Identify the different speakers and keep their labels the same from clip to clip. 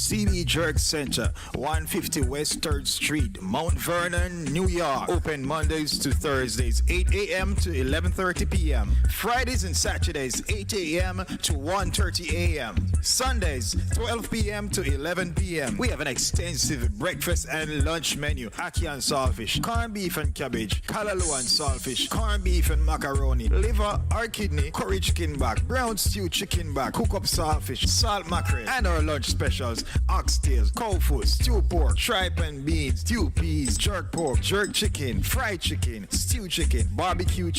Speaker 1: CB Jerk Center, 150 West 3rd Street, Mount Vernon, New York. Open Mondays to Thursdays, 8 a.m. to 11:30 p.m. Fridays and Saturdays, 8 a.m. to 1:30 a.m. Sundays, 12 p.m. to 11 p.m. We have an extensive breakfast and lunch menu. Ackee and saltfish, corned beef and cabbage, callaloo and saltfish, corned beef and macaroni, liver or kidney, curry chicken back, brown stew chicken back, cook up saltfish, salt mackerel, and our lunch specials, oxtails, cow foot, stew pork, tripe and beans, stew peas, jerk pork, jerk chicken, fried chicken, stew chicken, barbecue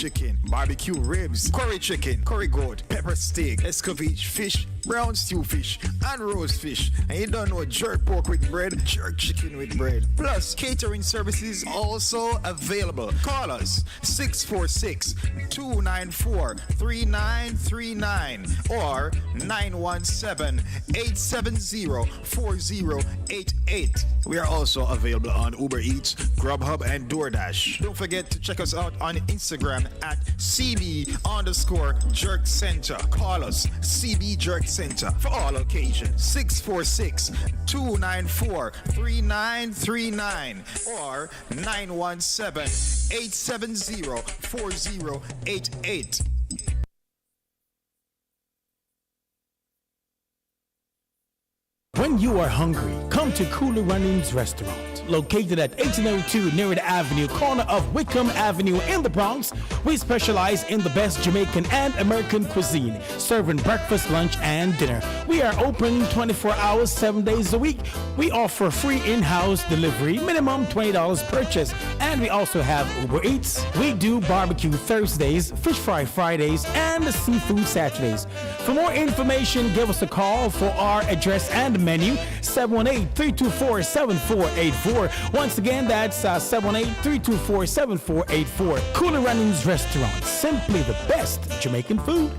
Speaker 1: ribs, curry chicken, curry goat, pepper steak, escovitch fish, brown stew fish, and roast fish. And you don't know jerk pork with bread, jerk chicken with bread. Plus, catering services also available. Call us 646-294-3939 or 917-870-4088. We are also available on Uber Eats, Grubhub, and DoorDash. Don't forget to check us out on Instagram at CB_Jerk Center. Call us CB Jerk Center for all occasions. 646-294-3939 or 917-870-4088.
Speaker 2: When you are hungry, come to Cooler Runnings Restaurant. Located at 1802 Nerid Avenue, corner of Wickham Avenue in the Bronx, we specialize in the best Jamaican and American cuisine, serving breakfast, lunch, and dinner. We are open 24 hours, 7 days a week. We offer free in-house delivery, minimum $20 purchase, and we also have Uber Eats. We do barbecue Thursdays, fish fry Fridays, and seafood Saturdays. For more information, give us a call for our address and menu, 718-324-7484. Once again, that's 718-324-7484. Cooler Runnings Restaurant, simply the best Jamaican food.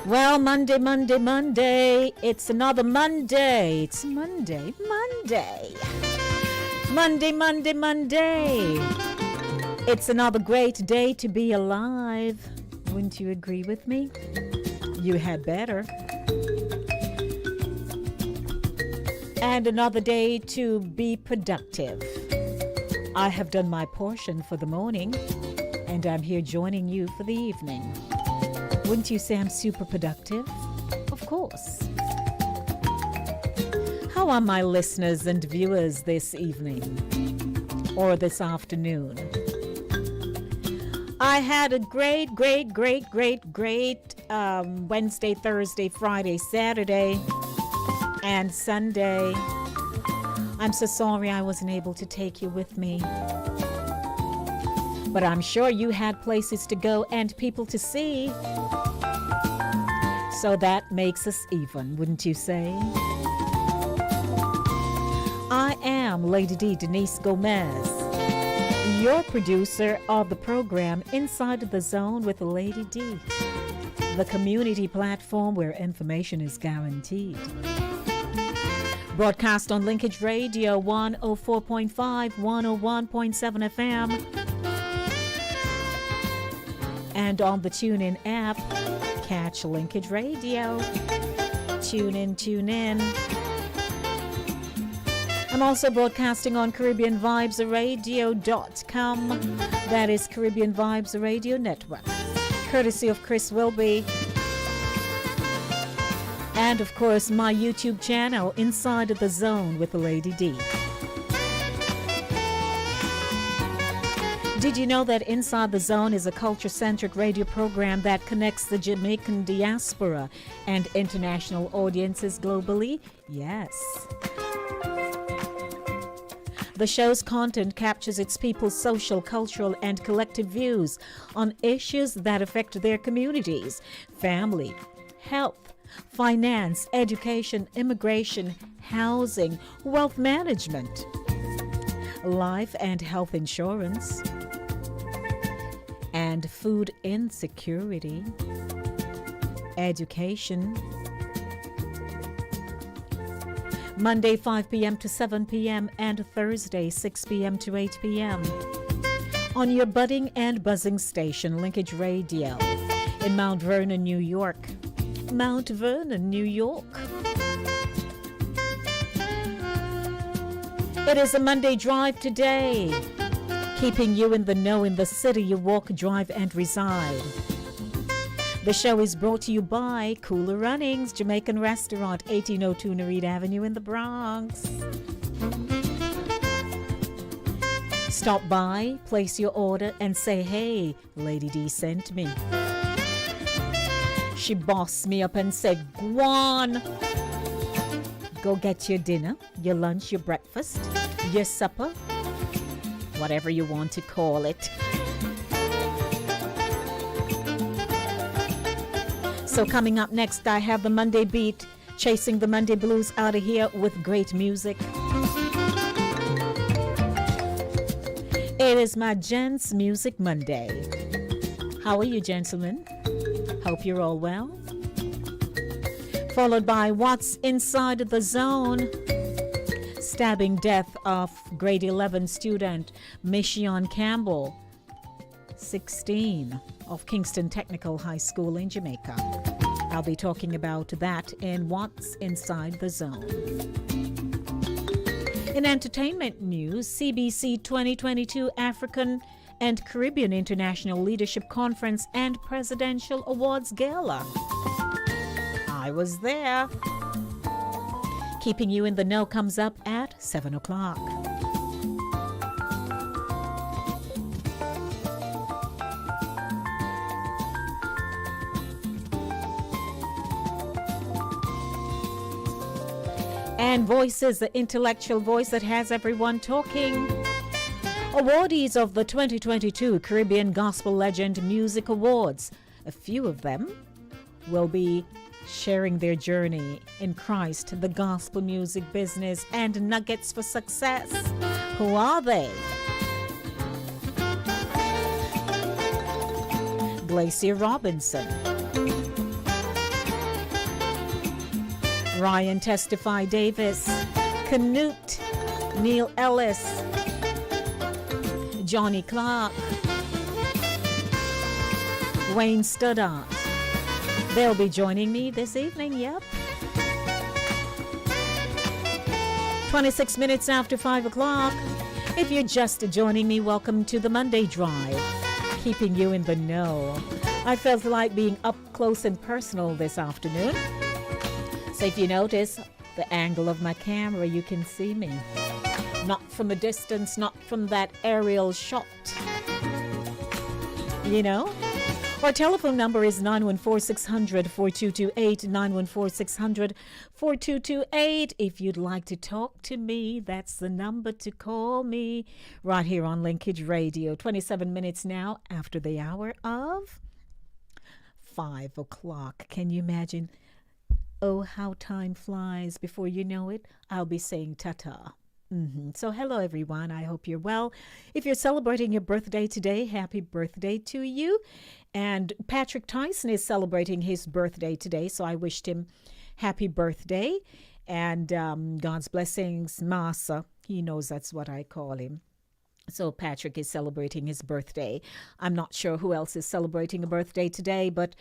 Speaker 3: Well, Monday, Monday, Monday. It's another Monday. It's Monday, Monday. Monday, Monday, Monday. It's another great day to be alive. Wouldn't you agree with me? You had better. And another day to be productive. I have done my portion for the morning, and I'm here joining you for the evening. Wouldn't you say I'm super productive? Of course. How are my listeners and viewers this evening or this afternoon? I had a great Wednesday, Thursday, Friday, Saturday, and Sunday. I'm so sorry I wasn't able to take you with me. But I'm sure you had places to go and people to see. So that makes us even, wouldn't you say? I am Lady D Denise Gomez, your producer of the program Inside the Zone with Lady D, the community platform where information is guaranteed. Broadcast on Linkage Radio 104.5, 101.7 FM, and on the TuneIn app. Catch Linkage Radio. Tune in. I'm also broadcasting on CaribbeanVibesRadio.com. That is Caribbean Vibes Radio Network, courtesy of Chris Wilby. And of course, my YouTube channel, Inside the Zone with Lady D. Did you know that Inside the Zone is a culture-centric radio program that connects the Jamaican diaspora and international audiences globally? Yes. The show's content captures its people's social, cultural, and collective views on issues that affect their communities: family, health, finance, education, immigration, housing, wealth management, life and health insurance, and food insecurity, education. Monday 5 p.m. to 7 p.m. and Thursday 6 p.m. to 8 p.m. on your budding and buzzing station, Linkage Radio, in Mount Vernon, New York. Mount Vernon, New York. It is a Monday drive today, keeping you in the know in the city you walk, drive, and reside. The show is brought to you by Cooler Runnings, Jamaican restaurant, 1802 Nereid Avenue in the Bronx. Stop by, place your order, and say, hey, Lady D sent me. She bossed me up and said, go on. Go get your dinner, your lunch, your breakfast, your supper, whatever you want to call it. So coming up next, I have the Monday Beat, chasing the Monday blues out of here with great music. It is my Gents Music Monday. How are you, gentlemen? Hope you're all well. Followed by What's Inside the Zone. Stabbing death of grade 11 student Michion Campbell, 16, of Kingston Technical High School in Jamaica. I'll be talking about that in What's Inside the Zone. In entertainment news, CBC 2022 African and Caribbean International Leadership Conference and Presidential Awards Gala. I was there. Keeping you in the know comes up at 7 o'clock. And Voices, the intellectual voice that has everyone talking. Awardees of the 2022 Caribbean Gospel Legend Music Awards. A few of them will be sharing their journey in Christ, the gospel music business, and nuggets for success. Who are they? Glacier Robinson, Ryan Testify Davis, Canute, Neil Ellis, Johnny Clark, Wayne Stoddart. They'll be joining me this evening, yep. 26 minutes after 5 o'clock. If you're just joining me, welcome to the Monday Drive, keeping you in the know. I felt like being up close and personal this afternoon. So if you notice the angle of my camera, you can see me. Not from a distance, not from that aerial shot. You know? Our telephone number is 914-600-4228, 914-600-4228. If you'd like to talk to me, that's the number to call me right here on Linkage Radio. 27 minutes now after the hour of 5 o'clock. Can you imagine? Oh, how time flies. Before you know it, I'll be saying ta-ta. So hello, everyone. I hope you're well. If you're celebrating your birthday today, happy birthday to you. And Patrick Tyson is celebrating his birthday today, so I wished him happy birthday. And God's blessings, Massa. He knows that's what I call him. So Patrick is celebrating his birthday. I'm not sure who else is celebrating a birthday today, but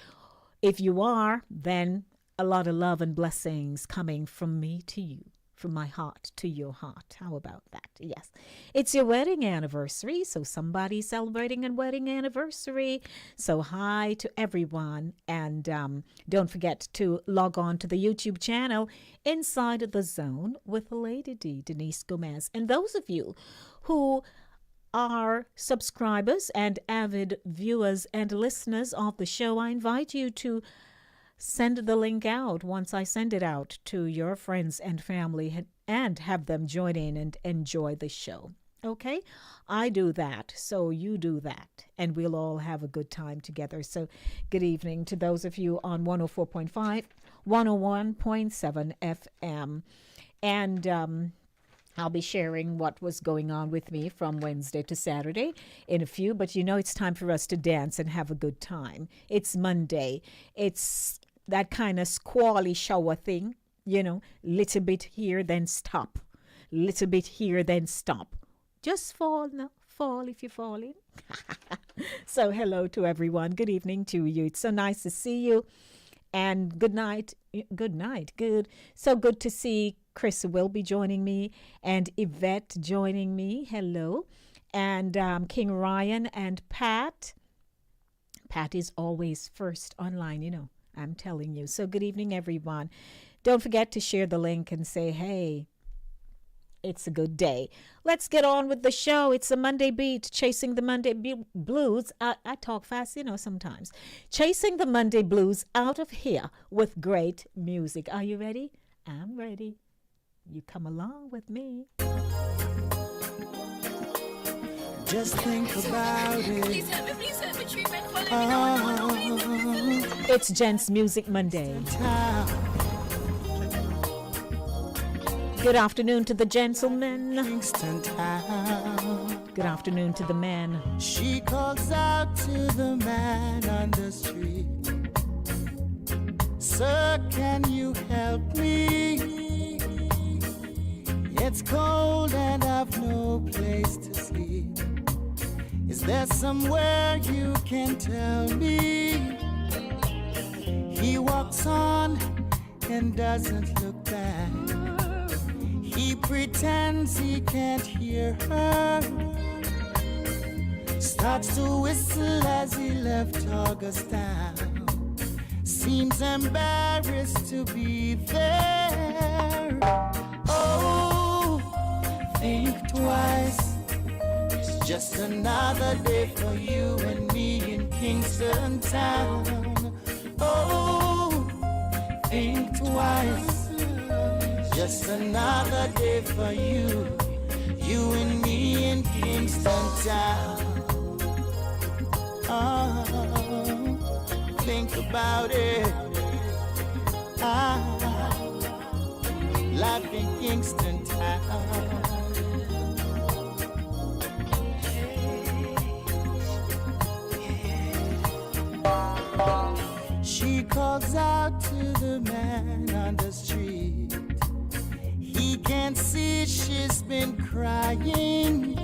Speaker 3: if you are, then a lot of love and blessings coming from me to you, from my heart to your heart. How about that? Yes. It's your wedding anniversary, so somebody's celebrating a wedding anniversary. So hi to everyone. And don't forget to log on to the YouTube channel, Inside the Zone with Lady D, Denise Gomez. And those of you who are subscribers and avid viewers and listeners of the show, I invite you to send the link out once I send it out to your friends and family and have them join in and enjoy the show. Okay? I do that, so you do that, and we'll all have a good time together. So good evening to those of you on 104.5, 101.7 FM. And I'll be sharing what was going on with me from Wednesday to Saturday in a few, but you know it's time for us to dance and have a good time. It's Monday. It's that kind of squally shower thing, you know, little bit here, then stop. Little bit here, then stop. Just fall now. Fall if you're falling. So hello to everyone. Good evening to you. It's so nice to see you. And good night. Good night. Good. So good to see Chris will be joining me and Yvette joining me. Hello. And King Ryan and Pat. Pat is always first online, you know. I'm telling you. So good evening, everyone. Don't forget to share the link and say, hey, it's a good day. Let's get on with the show. It's a Monday beat, chasing the Monday blues. I talk fast, you know, sometimes. Chasing the Monday blues out of here with great music. Are you ready? I'm ready. You come along with me.
Speaker 4: Just think about it.
Speaker 5: Please help me, treatment for me.
Speaker 3: It's Gents Music Monday. Good afternoon to the gentlemen.
Speaker 4: Kingston Town.
Speaker 3: Good afternoon to the men.
Speaker 4: She calls out to the man on the street. Sir, can you help me? It's cold and I've no place to sleep. Is there somewhere you can tell me? He walks on and doesn't look back. He pretends he can't hear her. Stop starts to whistle as he left Augustown. Seems embarrassed to be there. Oh, think twice. It's just another day for you and me in Kingston Town. Oh, think twice. Just another day for you, you and me in Kingston Town. Oh, think about it. Life in Kingston Town. She calls out to the man on the street. He can't see she's been crying.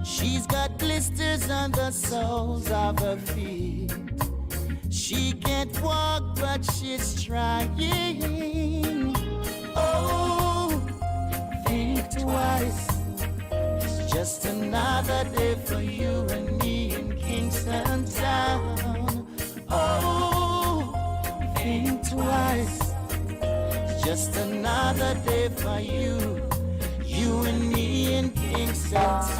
Speaker 4: She's got blisters on the soles of her feet. She can't walk, but she's trying. Oh, think twice. It's just another day for you and me in Kingston Town. Oh, think twice. It's just another day for you, you and me in Kingston Town.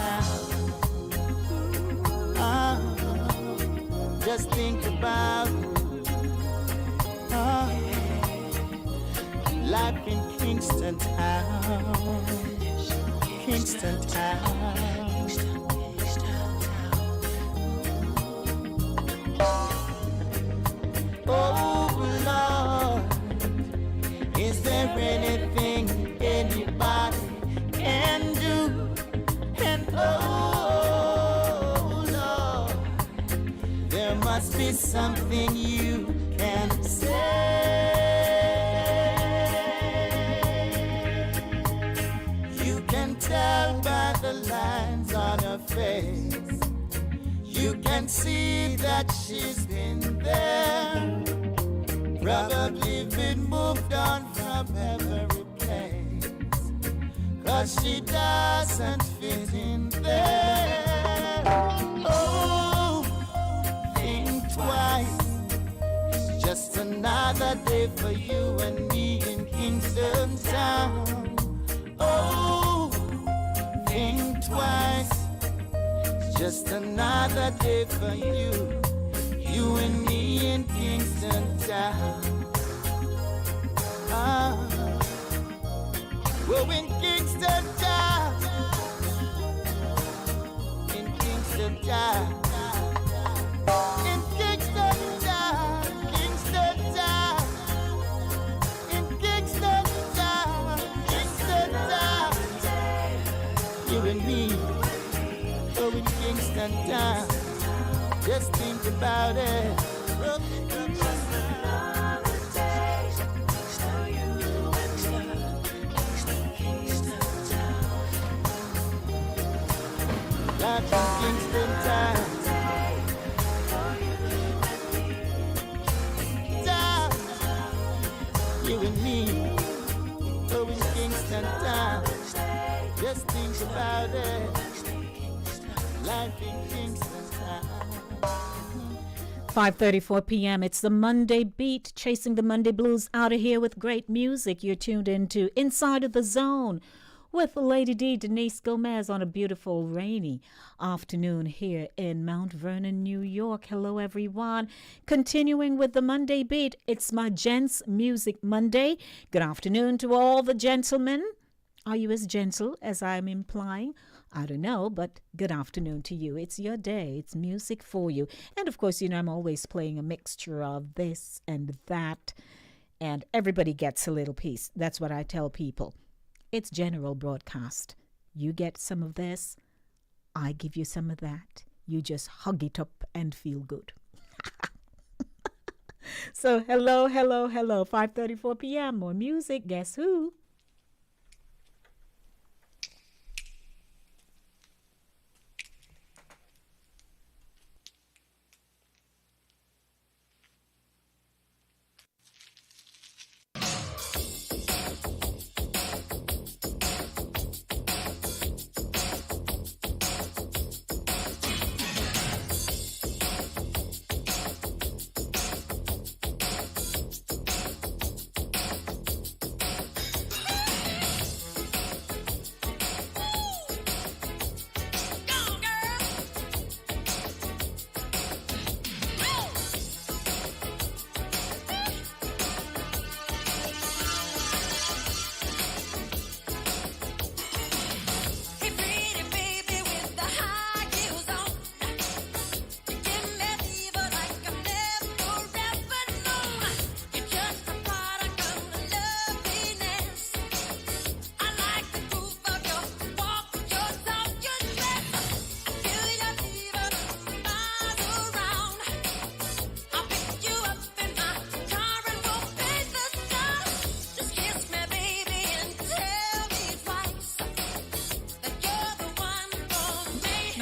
Speaker 4: Just think about life in Kingston Town. Kingston Town. Oh Lord, is there anything anybody can do? And oh Lord, there must be something you can say. You can tell by the lines on her face. You can see that she's been there. Probably been moved on from every place. 'Cause she doesn't fit in there. Oh, think twice. It's just another day for you and me in Kingston Town. Oh, think twice. It's just another day for you, you and me in Kingston Town. We're in Kingston Town. In Kingston Town. In Kingston Town. Kingston Town. In Kingston Town. Kingston Town. You and me. Oh, in Kingston Town. Just think about it. Life in Kingston Town. Town. You and me. Oh, in Kingston Town. Just think about it. Life in Kingston Town.
Speaker 3: 5:34 p.m. It's the Monday Beat, chasing the Monday blues out of here with great music. You're tuned into Inside of the Zone with Lady D, Denise Gomez, on a beautiful rainy afternoon here in Mount Vernon, New York. Hello, everyone. Continuing with the Monday Beat, it's my Gents Music Monday. Good afternoon to all the gentlemen. Are you as gentle as I'm implying? I don't know, but good afternoon to you. It's your day. It's music for you. And of course, you know, I'm always playing a mixture of this and that, and everybody gets a little piece. That's what I tell people. It's general broadcast. You get some of this, I give you some of that. You just hug it up and feel good. So hello, hello, hello. 5:34 p.m. More music. Guess who?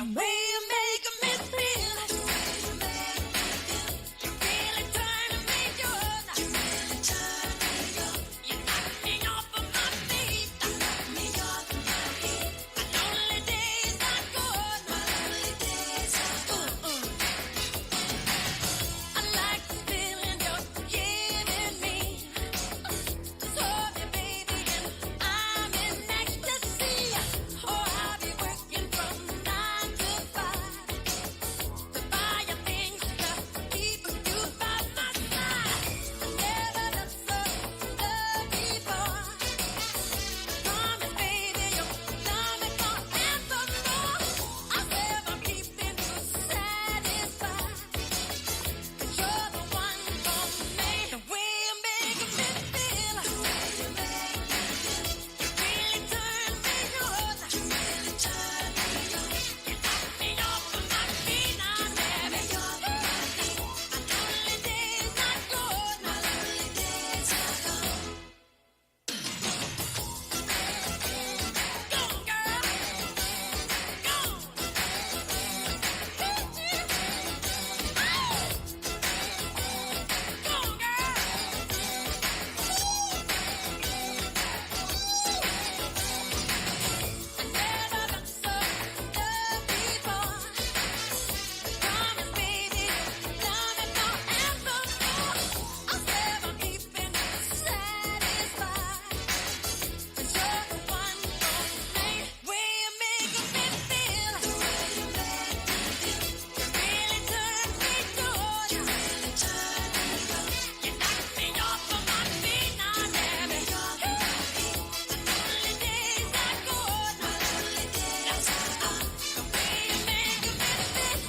Speaker 5: The way you make me feel, you really turn me on. You knock me off of my feet. My lonely days are gone. I like the feeling you're giving me. So me, baby, and I'm in ecstasy. Oh, I'll be working from 9 to 5 to buy you things to keep you by my side. Never looked so good before. Promise, baby, you'll love me forevermore. I swear I'm keeping you satisfied. 'Cause you're the one for me. The way you make me feel, you really turn me on. You knock me off of my feet, now, baby. My lonely days are gone. Go, girl. Go. Go, girl. I never looked so good before. Promise, baby, love me forevermore. I swear I'm keeping you satisfied. 'Cause you're the one for me. Way you make me feel, you really turn me on. You knock me off of my feet, now, baby. My lonely days are gone. The way you make me feel,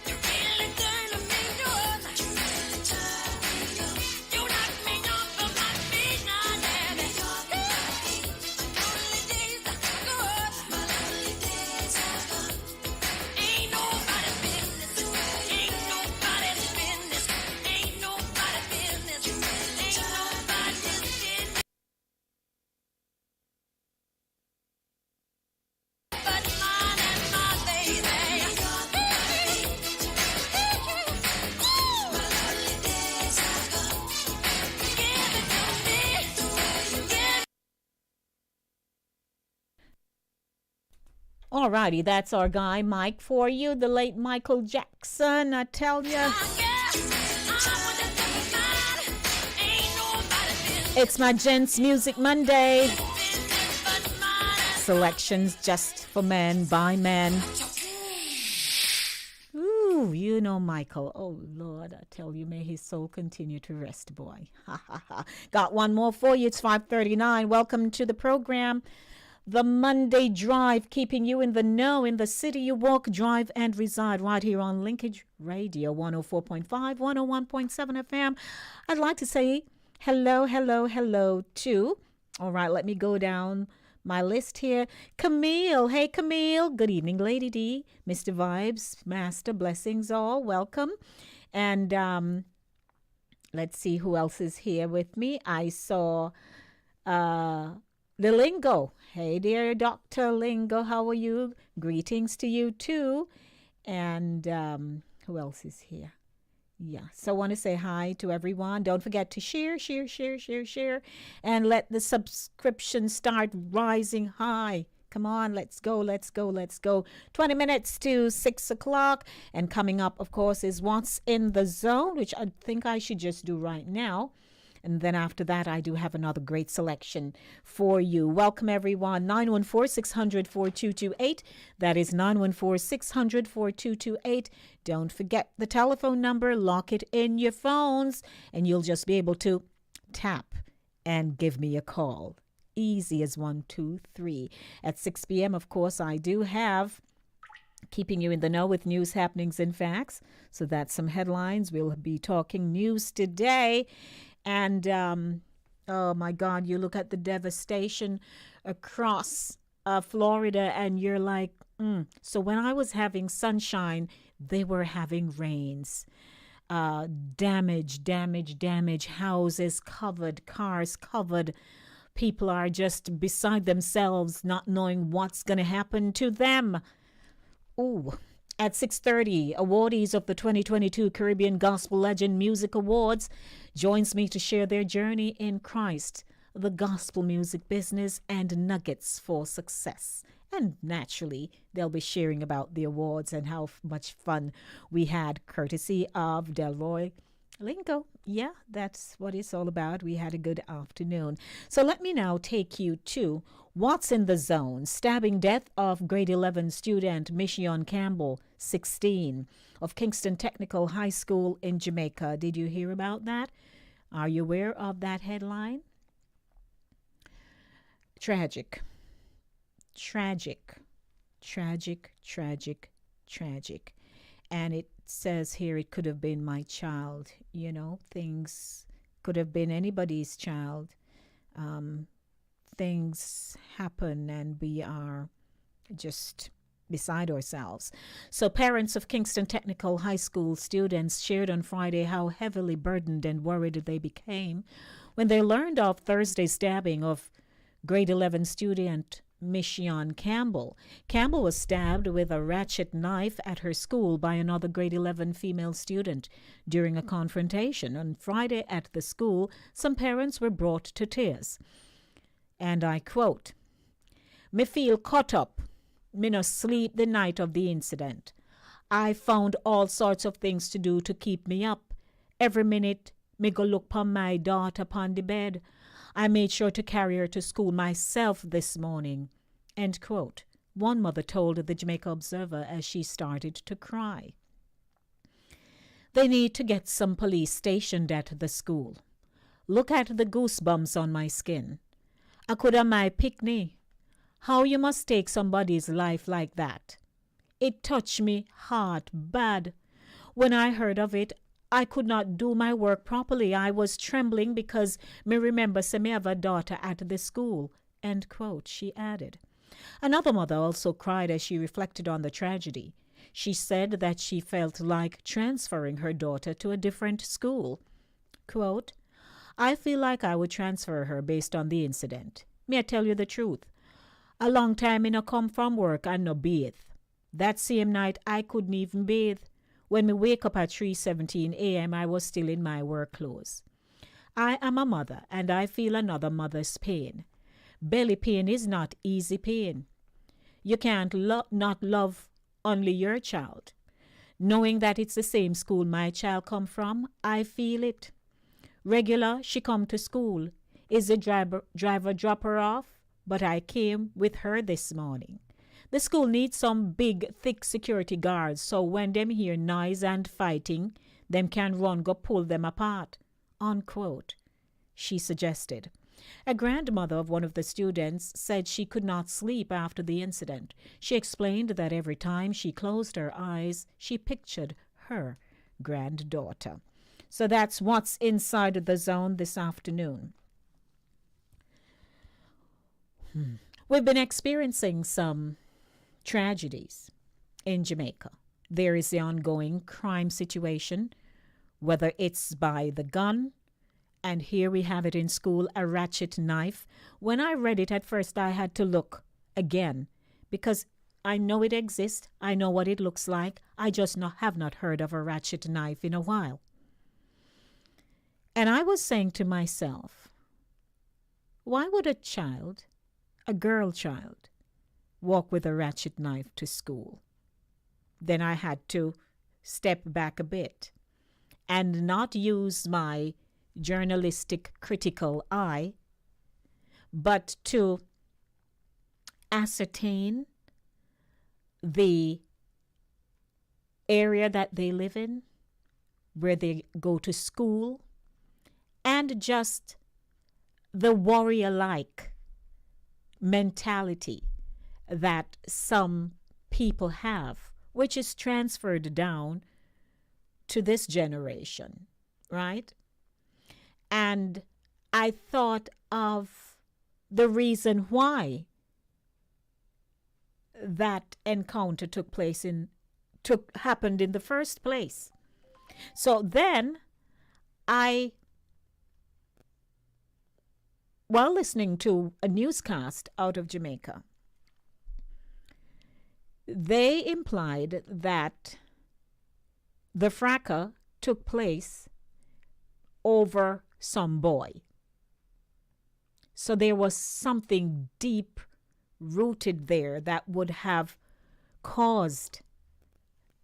Speaker 5: you really turn me on. You knock me off of my feet, now, baby. My lonely days are gone. Ain't nobody's business. Ain't nobody's business. Ain't nobody's business. Ain't nobody's business. But mine and my baby. Give it to me. Give
Speaker 3: Alrighty, that's our guy Mike for you, the late Michael Jackson. I tell ya, it's my Gents Music Monday. Selections just for men, by men. Ooh, you know Michael. Oh, Lord, I tell you, may his soul continue to rest, boy. Ha, ha, ha. Got one more for you. It's 5:39. Welcome to the program. The Monday Drive, keeping you in the know in the city you walk, drive, and reside right here on Linkage Radio 104.5, 101.7 FM. I'd like to say hello, hello, hello to, all right, let me go down my list here. Camille. Hey, Camille. Good evening, Lady D. Mr. Vibes, Master, blessings all. Welcome. And let's see who else is here with me. I saw the Lingo. Hey, dear Dr. Lingo, how are you? Greetings to you too. And who else is here? Yeah, so I want to say hi to everyone. Don't forget to share, and let the subscription start rising high. Come on, let's go. 20 minutes to 6 o'clock. And coming up, of course, is What's in the Zone, which I think I should just do right now. And then after that, I do have another great selection for you. Welcome, everyone. 914-600-4228. That is 914-600-4228. Don't forget the telephone number. Lock it in your phones, and you'll just be able to tap and give me a call. Easy as 1, 2, 3. At 6 p.m., of course, I do have keeping you in the know with news, happenings, and facts. So that's some headlines. We'll be talking news today. And, oh, my God, you look at the devastation across Florida, and you're like, So when I was having sunshine, they were having rains. Damage, houses covered, cars covered, People are just beside themselves, not knowing what's going to happen to them. Ooh. At 6:30, awardees of the 2022 Caribbean Gospel Legend Music Awards joins me to share their journey in Christ, the gospel music business, and nuggets for success. And naturally, they'll be sharing about the awards and how much fun we had, courtesy of Delroy Lingo. Yeah, that's what it's all about. We had a good afternoon. So let me now take you to what's in the zone. Stabbing death of grade 11 student Michion Campbell, 16, of Kingston Technical High School in Jamaica. Did you hear about that? Are you aware of that headline? Tragic. Tragic. Tragic, tragic, tragic. And it says here it could have been my child. You know, things could have been anybody's child. Things happen and we are just beside ourselves. So parents of Kingston Technical High School students shared on Friday how heavily burdened and worried they became when they learned of Thursday's stabbing of grade 11 student Michion Campbell. Campbell was stabbed with a ratchet knife at her school by another grade 11 female student during a confrontation. On Friday at the school, some parents were brought to tears. And I quote, "Me feel caught up. Me no sleep the night of the incident. I found all sorts of things to do to keep me up. Every minute, me go look pon my daughter upon the bed. I made sure to carry her to school myself this morning." End quote. One mother told the Jamaica Observer as she started to cry. They need to get some police stationed at the school. Look at the goosebumps on my skin. I could have my picnic. How you must take somebody's life like that? It touched me heart bad. When I heard of it, I could not do my work properly. I was trembling because me remember say me have a daughter at the school. End quote, she added. Another mother also cried as she reflected on the tragedy. She said that she felt like transferring her daughter to a different school. Quote, "I feel like I would transfer her based on the incident. May I tell you the truth? A long time me no come from work and no bathe. That same night I couldn't even bathe. When me wake up at 3:17 a.m. I was still in my work clothes. I am a mother and I feel another mother's pain. Belly pain is not easy pain. You can't not love only your child. Knowing that it's the same school my child come from, I feel it. Regular, she come to school. Is the driver drop her off? But I came with her this morning. The school needs some big, thick security guards, so when them hear noise and fighting, them can run go pull them apart." Unquote, she suggested. A grandmother of one of the students said she could not sleep after the incident. She explained that every time she closed her eyes, she pictured her granddaughter. So that's what's inside the zone this afternoon. We've been experiencing some tragedies in Jamaica. There is the ongoing crime situation, whether it's by the gun, and here we have it in school, a ratchet knife. When I read it at first, I had to look again because I know it exists. I know what it looks like. I just have not heard of a ratchet knife in a while. And I was saying to myself, why would a child, a girl child, walk with a ratchet knife to school? Then I had to step back a bit and not use my journalistic critical eye, but to ascertain the area that they live in, where they go to school, and just the warrior-like mentality that some people have, which is transferred down to this generation, right? And I thought of the reason why that encounter happened in the first place. So then I while listening to a newscast out of Jamaica, they implied that the fracas took place over some boy. So there was something deep rooted there that would have caused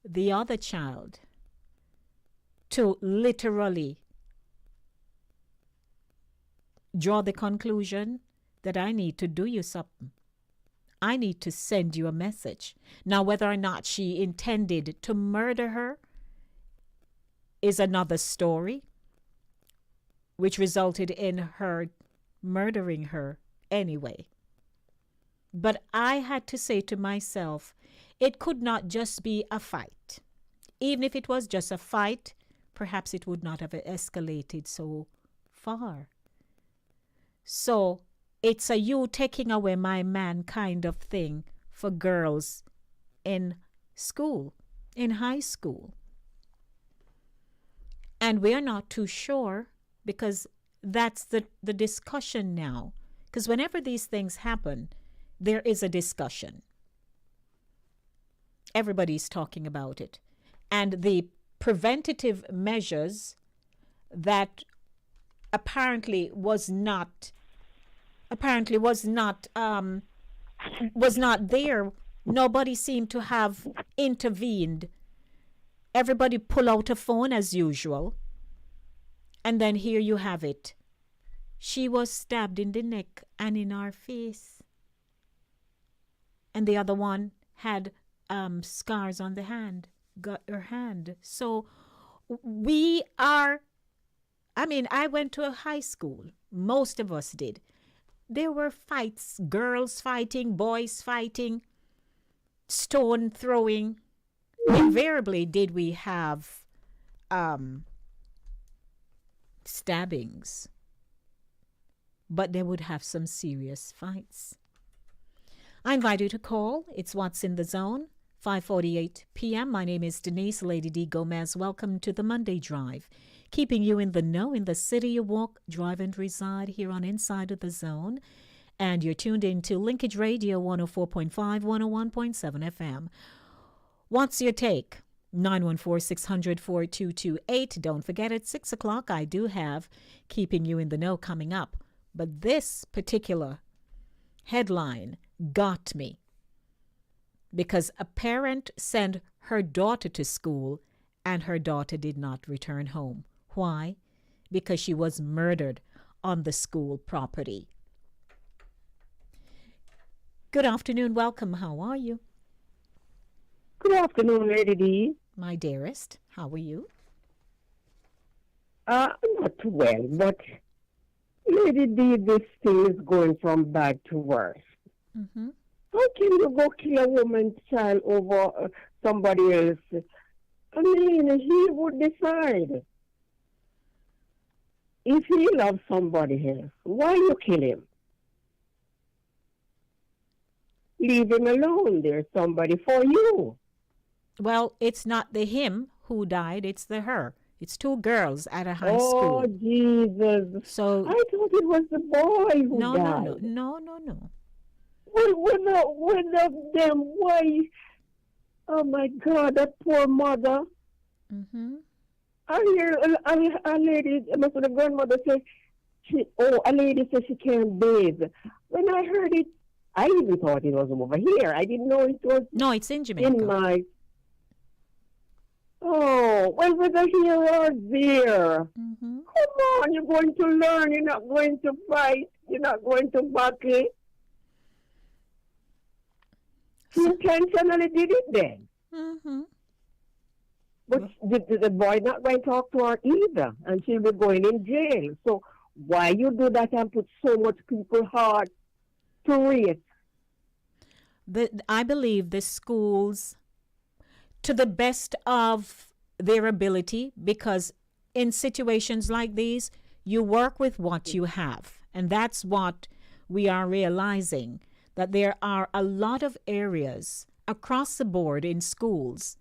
Speaker 3: the other child to literally draw the conclusion that I need to do you something. I need to send you a message. Now, whether or not she intended to murder her is another story, which resulted in her murdering her anyway. But I had to say to myself, it could not just be a fight. Even if it was just a fight, perhaps it would not have escalated so far. So it's a you taking away my man kind of thing for girls in school, in high school. And we're not too sure, because that's the discussion now. Because whenever these things happen, there is a discussion. Everybody's talking about it. And the preventative measures that apparently was not there. Nobody seemed to have intervened. Everybody pull out a phone as usual. And then here you have it. She was stabbed in the neck and in her face. And the other one had scars on the hand, got her hand. So I went to a high school. Most of us did. There were fights, girls fighting, boys fighting, stone throwing. Invariably did we have stabbings, but they would have some serious fights. I invite you to call. It's What's in the Zone, 5:48 p.m. My name is Denise Lady D. Gomez. Welcome to the Monday Drive, keeping you in the know in the city you walk, drive, and reside here on Inside of the Zone. And you're tuned in to Linkage Radio 104.5, 101.7 FM. What's your take? 914-600-4228. Don't forget, at 6 o'clock, I do have Keeping You in the Know coming up. But this particular headline got me, because a parent sent her daughter to school and her daughter did not return home. Why? Because she was murdered on the school property. Good afternoon. Welcome. How are you?
Speaker 6: Good afternoon, Lady D.
Speaker 3: My dearest, how are you?
Speaker 6: I'm not too well, but Lady D, this thing is going from bad to worse.
Speaker 3: Mm-hmm.
Speaker 6: How can you go kill a woman's child over somebody else? I mean, he would decide. If he loves somebody else, why you kill him? Leave him alone. There's somebody for you.
Speaker 3: Well, it's not the him who died, it's the her. It's two girls at a high school.
Speaker 6: Oh, Jesus.
Speaker 3: So
Speaker 6: I thought it was the boy who died.
Speaker 3: No.
Speaker 6: Well, one of them, why? Oh, my God, that poor mother.
Speaker 3: Mm-hmm.
Speaker 6: I hear a lady, must have the grandmother say, a lady said she can't bathe. When I heard it, I even thought it was over here. I didn't know it was
Speaker 3: No, it's in Jamaica.
Speaker 6: in my... Oh, well, whether here or there.
Speaker 3: Mm-hmm.
Speaker 6: Come on, you're going to learn. You're not going to fight. You're not going to battle. He intentionally did it then.
Speaker 3: Mm-hmm.
Speaker 6: But the boy not going to talk to her either, and she'll be going in jail. So why you do that and put so much people's heart to it?
Speaker 3: I believe the schools, to the best of their ability, because in situations like these, you work with what you have. And that's what we are realizing, that there are a lot of areas across the board in schools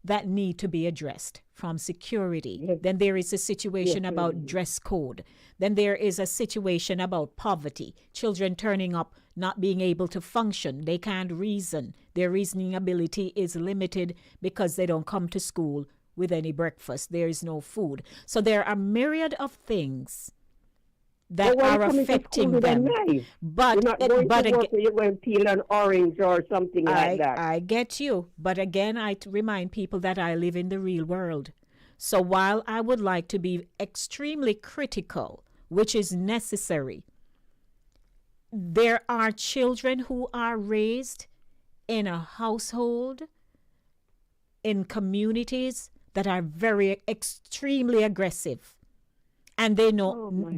Speaker 3: that need to be addressed from security.
Speaker 6: Yes.
Speaker 3: Then there is a situation
Speaker 6: Yes,
Speaker 3: about
Speaker 6: ma'am.
Speaker 3: dress code. Then there is a situation about poverty. Children turning up, not being able to function. They can't reason. Their reasoning ability is limited because they don't come to school with any breakfast. There is no food. So there are myriad of things that
Speaker 6: But why
Speaker 3: are
Speaker 6: come into
Speaker 3: affecting
Speaker 6: school with a
Speaker 3: them.
Speaker 6: knife?
Speaker 3: But
Speaker 6: You're not going
Speaker 3: but
Speaker 6: to work when you go and peel an orange or something like that.
Speaker 3: I get you. But again, remind people that I live in the real world. So while I would like to be extremely critical, which is necessary, there are children who are raised in a household, in communities that are very extremely aggressive. And they know
Speaker 6: Oh, my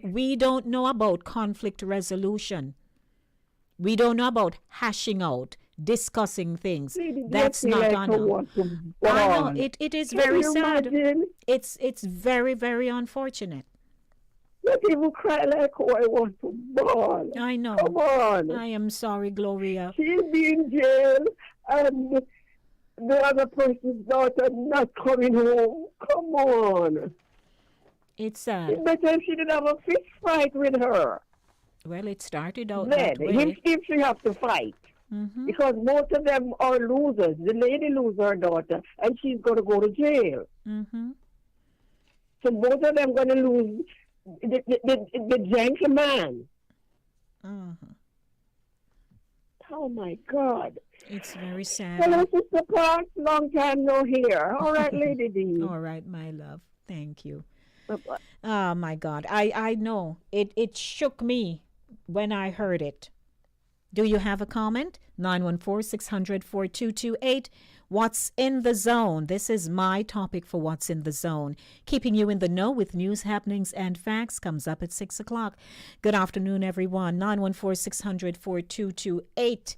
Speaker 3: we don't know about conflict resolution. We don't know about hashing out, discussing things.
Speaker 6: Lady,
Speaker 3: That's
Speaker 6: you
Speaker 3: not
Speaker 6: feel
Speaker 3: on
Speaker 6: like I
Speaker 3: us.
Speaker 6: want to
Speaker 3: I know
Speaker 6: ball.
Speaker 3: it is
Speaker 6: Can
Speaker 3: very
Speaker 6: you
Speaker 3: sad.
Speaker 6: imagine?
Speaker 3: It's very, very unfortunate.
Speaker 6: Let people cry like, oh, I want to ball.
Speaker 3: I know.
Speaker 6: Come on.
Speaker 3: I am sorry, Gloria.
Speaker 6: She's in jail and the other person's daughter not coming home. Come on.
Speaker 3: It's sad.
Speaker 6: It's better if she didn't have a fist fight with her.
Speaker 3: Well, it started out
Speaker 6: Then,
Speaker 3: that way.
Speaker 6: if she have to fight.
Speaker 3: Mm-hmm.
Speaker 6: Because both of them are losers. The lady loses her daughter and she's going to go to jail.
Speaker 3: Mm-hmm.
Speaker 6: So both of them going to lose the gentleman.
Speaker 3: Mm-hmm.
Speaker 6: Oh, my God.
Speaker 3: It's very
Speaker 6: Hello,
Speaker 3: sad.
Speaker 6: Sister Parks. Long time no hear. All right, Lady D.
Speaker 3: All right, my love. Thank you.
Speaker 6: Bye-bye.
Speaker 3: Oh my God. I know. It shook me when I heard it. Do you have a comment? 914-600-4228. What's in the zone? This is my topic for What's in the Zone. Keeping you in the know with news, happenings, and facts comes up at 6 o'clock. Good afternoon, everyone. 914-600-4228.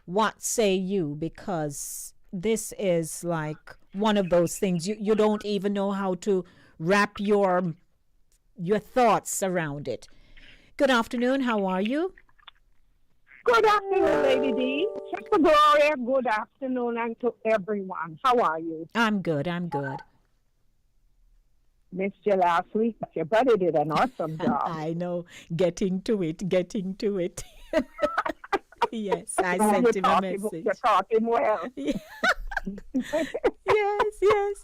Speaker 3: What say you? Because this is like one of those things you don't even know how to wrap your thoughts around it. Good afternoon. How are you?
Speaker 7: Good afternoon, Lady D. Sister Gloria, good afternoon, and to everyone. How are you?
Speaker 3: I'm good. I'm good.
Speaker 7: Missed you last week, but your buddy did an awesome job.
Speaker 3: I know. Getting to it. Yes, I sent
Speaker 7: You're
Speaker 3: him a
Speaker 7: talking-
Speaker 3: message.
Speaker 7: You're talking well.
Speaker 3: Yes.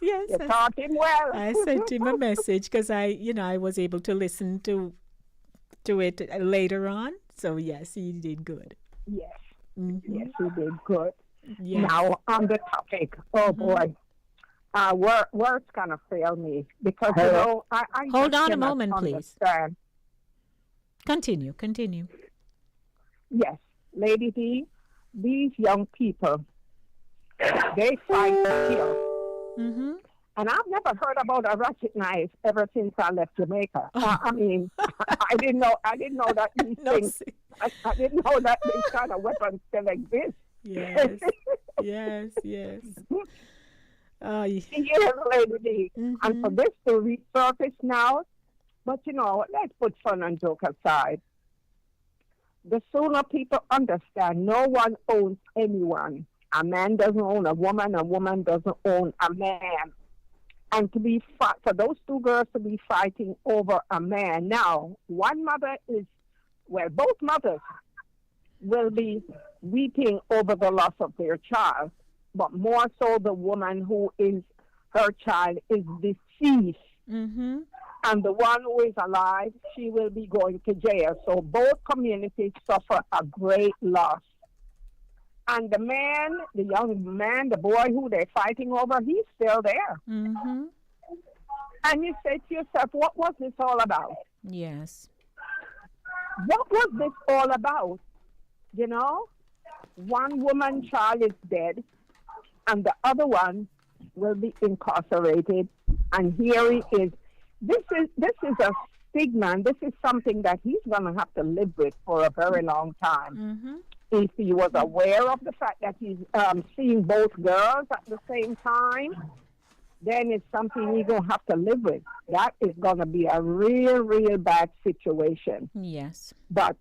Speaker 7: You're talking well.
Speaker 3: I sent him a message because I was able to listen to it later on. So yes, he did good.
Speaker 7: Yes,
Speaker 3: Mm-hmm.
Speaker 7: yes, you did good.
Speaker 3: Yes.
Speaker 7: Now, on the topic, oh boy, words gonna fail me because, you know, I
Speaker 3: Hold
Speaker 7: just
Speaker 3: on a
Speaker 7: cannot
Speaker 3: moment, please.
Speaker 7: understand.
Speaker 3: Continue.
Speaker 7: Yes, Lady D, these young people, they fight to kill.
Speaker 3: Mm-hmm.
Speaker 7: And I've never heard about a ratchet knife ever since I left Jamaica. I mean, I didn't know that these
Speaker 3: No,
Speaker 7: things. I didn't know that these kind of weapons still exist.
Speaker 3: yes.
Speaker 7: Years later, and for this to resurface now, but you know, let's put fun and joke aside. The sooner people understand, no one owns anyone. A man doesn't own a woman doesn't own a man. And to be for those two girls to be fighting over a man. Now, one mother both mothers will be weeping over the loss of their child, but more so the woman her child is deceased.
Speaker 3: Mm-hmm.
Speaker 7: And the one who is alive, she will be going to jail. So both communities suffer a great loss. And the man, the young man, the boy who they're fighting over, he's still there.
Speaker 3: Mm-hmm.
Speaker 7: And you say to yourself, what was this all about?
Speaker 3: Yes.
Speaker 7: What was this all about? You know, one woman child is dead, and the other one will be incarcerated. And here he is. This is a stigma, and this is something that he's going to have to live with for a very long time.
Speaker 3: Mm-hmm.
Speaker 7: If he was aware of the fact that he's seeing both girls at the same time, then it's something he's going to have to live with. That is going to be a real, real bad situation.
Speaker 3: Yes.
Speaker 7: But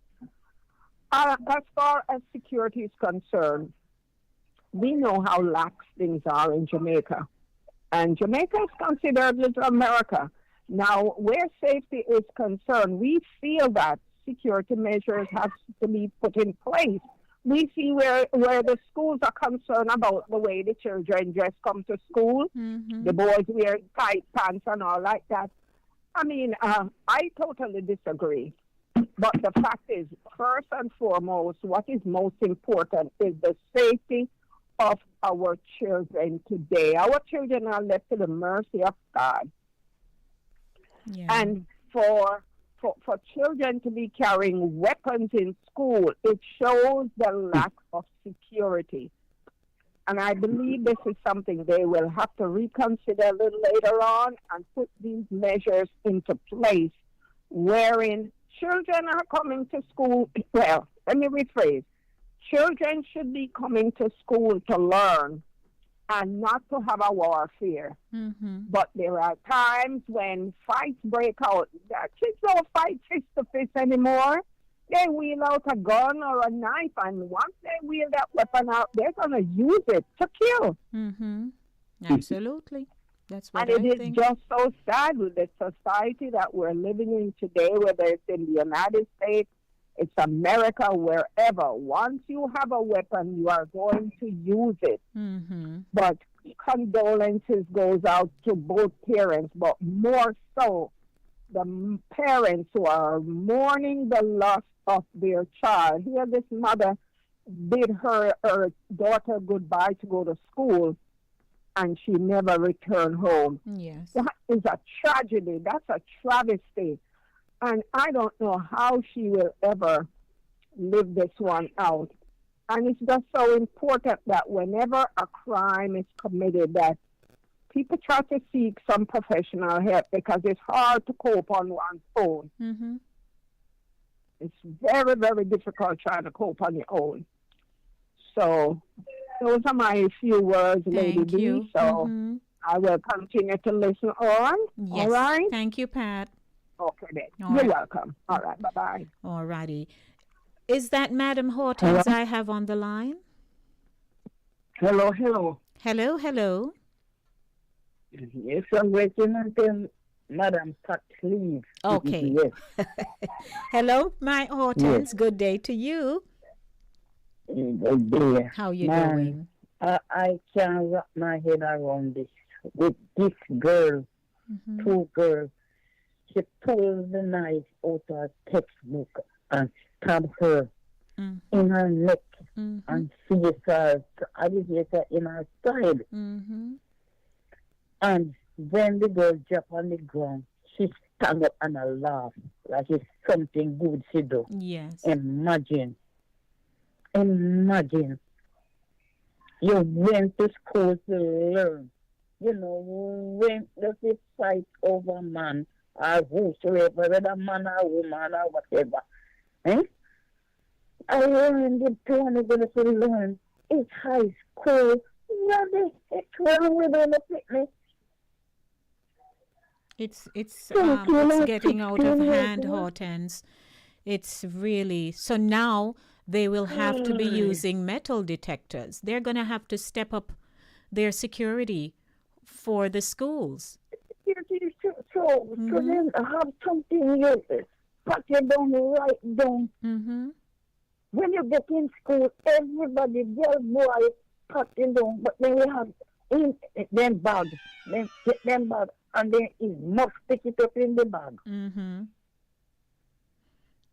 Speaker 7: as far as security is concerned, we know how lax things are in Jamaica. And Jamaica is considered Little America. Now, where safety is concerned, we feel that security measures have to be put in place. We see where the schools are concerned about the way the children dress come to school. The boys wear tight pants and all like that. I mean, I totally disagree. But the fact is, first and foremost, what is most important is the safety of our children today. Our children are left to the mercy of God.
Speaker 3: Yeah.
Speaker 7: And for children to be carrying weapons in school, it shows the lack of security. And I believe this is something they will have to reconsider a little later on and put these measures into place, wherein children are coming to school. Well, let me rephrase. Children should be coming to school to learn and not to have a warfare. But there are times when fights break out. The kids don't fight fist to fist anymore. They wheel out a gun or a knife, and once they wheel that weapon out, they're going to use it to kill.
Speaker 3: Absolutely. That's what
Speaker 7: And
Speaker 3: I
Speaker 7: it is
Speaker 3: think.
Speaker 7: just so sad with the society that we're living in today, whether it's in the United States, it's America, wherever. Once you have a weapon, you are going to use it. But condolences goes out to both parents, but more so the parents who are mourning the loss of their child. Here, this mother bid her daughter goodbye to go to school, and she never returned home.
Speaker 3: Yes.
Speaker 7: That is a tragedy. That's a travesty. And I don't know how she will ever live this one out. And it's just so important that whenever a crime is committed, that people try to seek some professional help, because it's hard to cope on one's own. It's very, very difficult trying to cope on your own. So those are my few words, Lady
Speaker 3: Thank
Speaker 7: B.
Speaker 3: you.
Speaker 7: So I will continue to listen on.
Speaker 3: Yes.
Speaker 7: All right?
Speaker 3: Thank you, Pat.
Speaker 7: Okay, then.
Speaker 3: All
Speaker 7: You're
Speaker 3: right.
Speaker 7: welcome. All right. Bye-bye.
Speaker 3: All righty. Is that Madam Hortense I have on the line?
Speaker 8: Hello, hello.
Speaker 3: Hello, hello.
Speaker 8: Yes, I'm waiting until Madam Pat leaves.
Speaker 3: Okay.
Speaker 8: Yes.
Speaker 3: Hello, my Hortense. Good day to you.
Speaker 8: Good day.
Speaker 3: How you
Speaker 8: Man,
Speaker 3: doing?
Speaker 8: I can't wrap my head around this. With this girl, two girls, she pulled the knife out of her textbook and stabbed her in her neck and face her, agitator in her side. And when the girl dropped on the ground, she stand up and laughed like it's something good she do.
Speaker 3: Yes.
Speaker 8: Imagine. You went to school to learn. You know, when there's a fight over a man or whosoever, whether man or woman or whatever. Eh? I learned it too, and I'm going to learn. It's high school. What the heck wrong with them with me?
Speaker 3: It's
Speaker 8: Thank you, Lord.
Speaker 3: getting out of
Speaker 8: Thank you,
Speaker 3: hand,
Speaker 8: Lord.
Speaker 3: Hortense. It's really so now they will have to be using metal detectors. They're going to have to step up their security for the schools.
Speaker 8: So then have something you put it down, write down. When you get in school, everybody, girl, boy, put it down. But then we have in them bag, then get them bag, and then it must pick it up in the bag.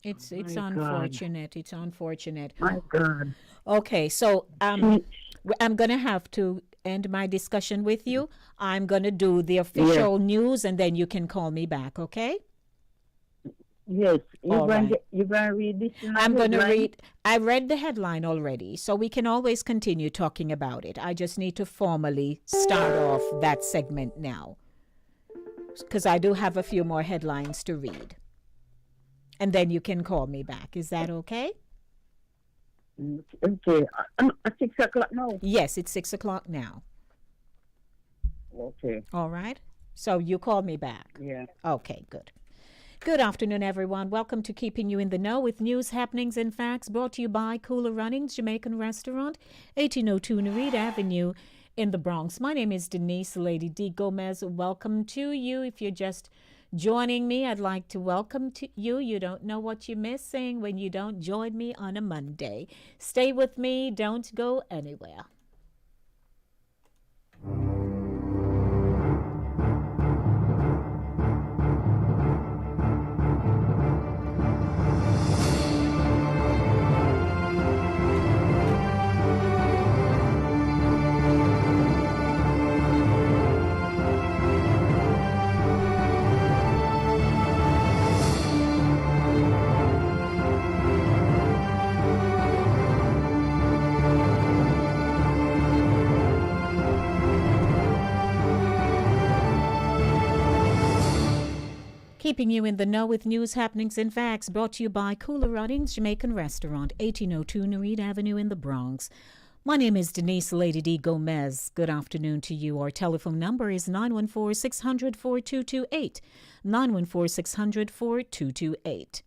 Speaker 3: It's
Speaker 8: my God.
Speaker 3: unfortunate. It's unfortunate.
Speaker 8: My God.
Speaker 3: Okay, so I'm going to have to end my discussion with you. I'm going to do the official news, and then you can call me back, okay?
Speaker 8: Yes,
Speaker 3: All right.
Speaker 8: you're going to read this?
Speaker 3: I'm going to read. I read the headline already, so we can always continue talking about it. I just need to formally start off that segment now, because I do have a few more headlines to read. And then you can call me back. Is that okay?
Speaker 8: Okay. At 6 o'clock now?
Speaker 3: Yes, it's 6 o'clock now.
Speaker 8: Okay.
Speaker 3: All right. So you call me back.
Speaker 8: Yeah.
Speaker 3: Okay, good. Good afternoon, everyone. Welcome to Keeping You in the Know with news, happenings, and facts brought to you by Cooler Runnings Jamaican Restaurant, 1802 Narita Avenue in the Bronx. My name is Denise Lady D. Gomez. Welcome to you. If you're just joining me, I'd like to welcome to you. You don't know what you're missing when you don't join me on a Monday. Stay with me. Don't go anywhere. Keeping you in the know with news, happenings, and facts brought to you by Cooler Runnings Jamaican Restaurant, 1802 Narita Avenue in the Bronx. My name is Denise Lady D. Gomez. Good afternoon to you. Our telephone number is 914-600-4228, 914-600-4228.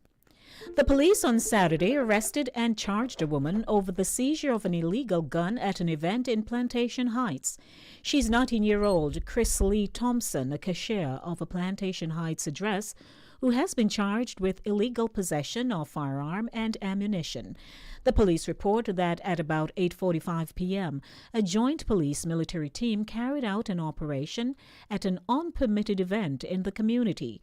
Speaker 3: The police on Saturday arrested and charged a woman over the seizure of an illegal gun at an event in Plantation Heights. She's 19-year-old Chris Lee Thompson, a cashier of a Plantation Heights address, who has been charged with illegal possession of firearm and ammunition. The police report that at about 8:45 p.m., a joint police-military team carried out an operation at an unpermitted event in the community.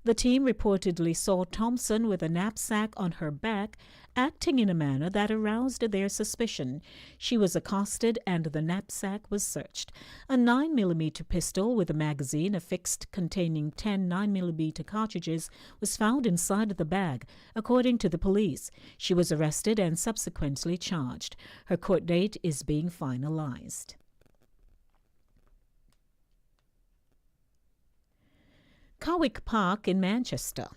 Speaker 3: The team reportedly saw Thompson with a knapsack on her back, acting in a manner that aroused their suspicion. She was accosted and the knapsack was searched. A 9mm pistol with a magazine affixed containing 10 9mm cartridges was found inside the bag, according to the police. She was arrested and subsequently charged. Her court date is being finalized. Cowick Park in Manchester.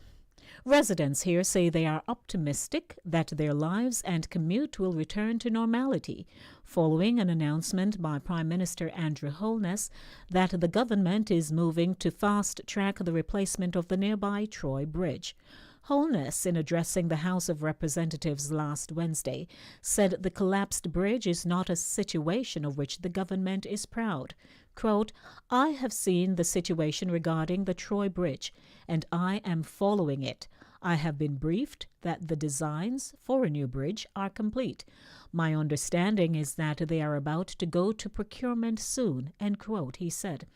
Speaker 3: Residents here say they are optimistic that their lives and commute will return to normality following an announcement by Prime Minister Andrew Holness that the government is moving to fast-track the replacement of the nearby Troy Bridge. Holness, in addressing the House of Representatives last Wednesday, said the collapsed bridge is not a situation of which the government is proud. Quote, "I have seen the situation regarding the Troy Bridge, and I am following it. I have been briefed that the designs for a new bridge are complete. My understanding is that they are about to go to procurement soon," end quote, he said.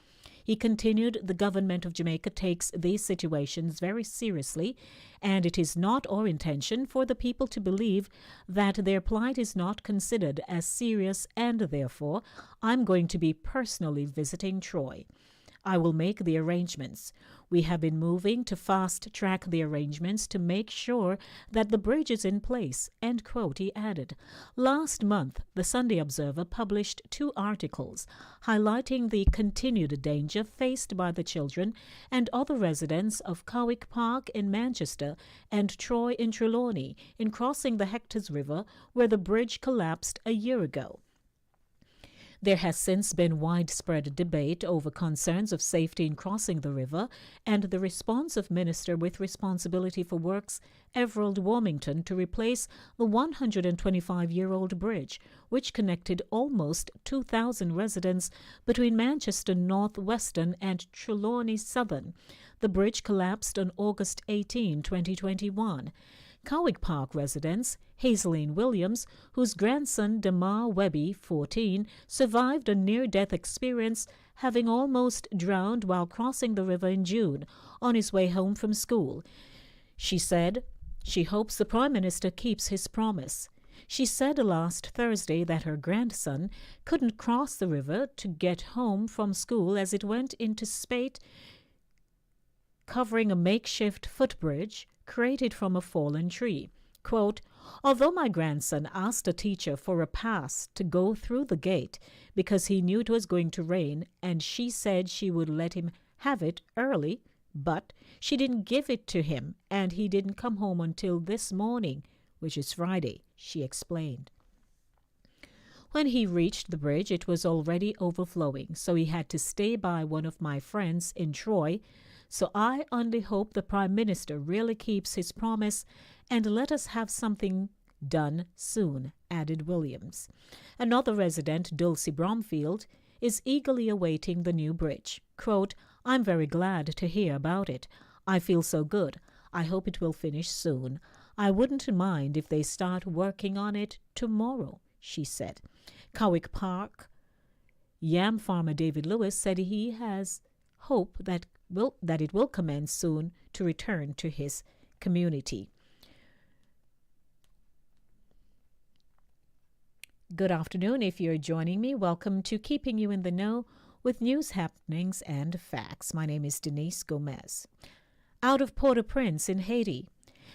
Speaker 3: He continued, the government of Jamaica takes these situations very seriously, and it is not our intention for the people to believe that their plight is not considered as serious, and therefore I'm going to be personally visiting Troy. I will make the arrangements. We have been moving to fast-track the arrangements to make sure that the bridge is in place, end quote, he added. Last month, the Sunday Observer published 2 articles highlighting the continued danger faced by the children and other residents of Cowick Park in Manchester and Troy in Trelawney in crossing the Hectors River, where the bridge collapsed a year ago. There has since been widespread debate over concerns of safety in crossing the river and the response of Minister with Responsibility for Works Everald Warmington to replace the 125-year-old bridge, which connected almost 2,000 residents between Manchester North Western and Trelawney Southern. The bridge collapsed on August 18, 2021. Cowick Park residents, Hazeline Williams, whose grandson Damar Webby, 14, survived a near-death experience, having almost drowned while crossing the river in June on his way home from school. She said she hopes the Prime Minister keeps his promise. She said last Thursday that her grandson couldn't cross the river to get home from school as it went into spate, covering a makeshift footbridge created from a fallen tree. Quote, "Although my grandson asked a teacher for a pass to go through the gate because he knew it was going to rain, and she said she would let him have it early, but she didn't give it to him, and he didn't come home until this morning, which is Friday," she explained. When he reached the bridge, it was already overflowing, so he had to stay by one of my friends in Troy So I only hope the Prime Minister really keeps his promise and let us have something done soon, added Williams. Another resident, Dulcie Bromfield, is eagerly awaiting the new bridge. Quote, I'm very glad to hear about it. I feel so good. I hope it will finish soon. I wouldn't mind if they start working on it tomorrow, she said. Cowick Park yam farmer David Lewis said he has hope that it will commence soon to return to his community. Good afternoon. If you're joining me, welcome to Keeping You in the Know with news happenings and facts. My name is Denise Gomez. Out of Port-au-Prince in Haiti,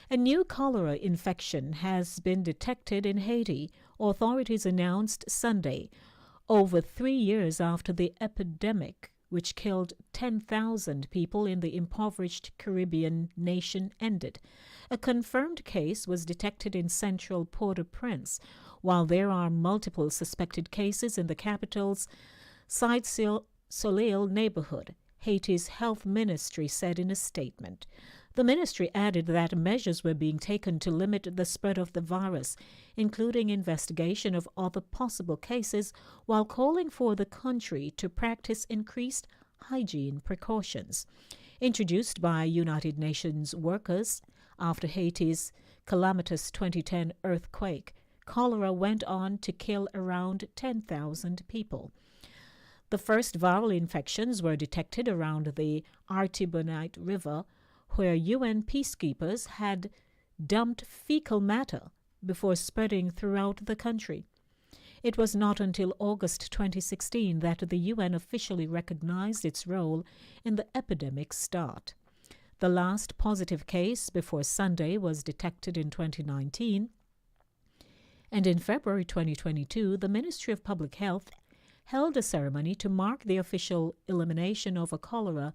Speaker 3: a new cholera infection has been detected in Haiti, authorities announced Sunday, over 3 years after the epidemic, which killed 10,000 people in the impoverished Caribbean nation, ended. A confirmed case was detected in central Port-au-Prince, while there are multiple suspected cases in the capital's Site-Soleil neighborhood, Haiti's health ministry said in a statement. The ministry added that measures were being taken to limit the spread of the virus, including investigation of other possible cases, while calling for the country to practice increased hygiene precautions. Introduced by United Nations workers after Haiti's calamitous 2010 earthquake, cholera went on to kill around 10,000 people. The first viral infections were detected around the Artibonite River, where UN peacekeepers had dumped fecal matter before spreading throughout the country. It was not until August 2016 that the UN officially recognized its role in the epidemic's start. The last positive case before Sunday was detected in 2019, and in February 2022, the Ministry of Public Health held a ceremony to mark the official elimination of cholera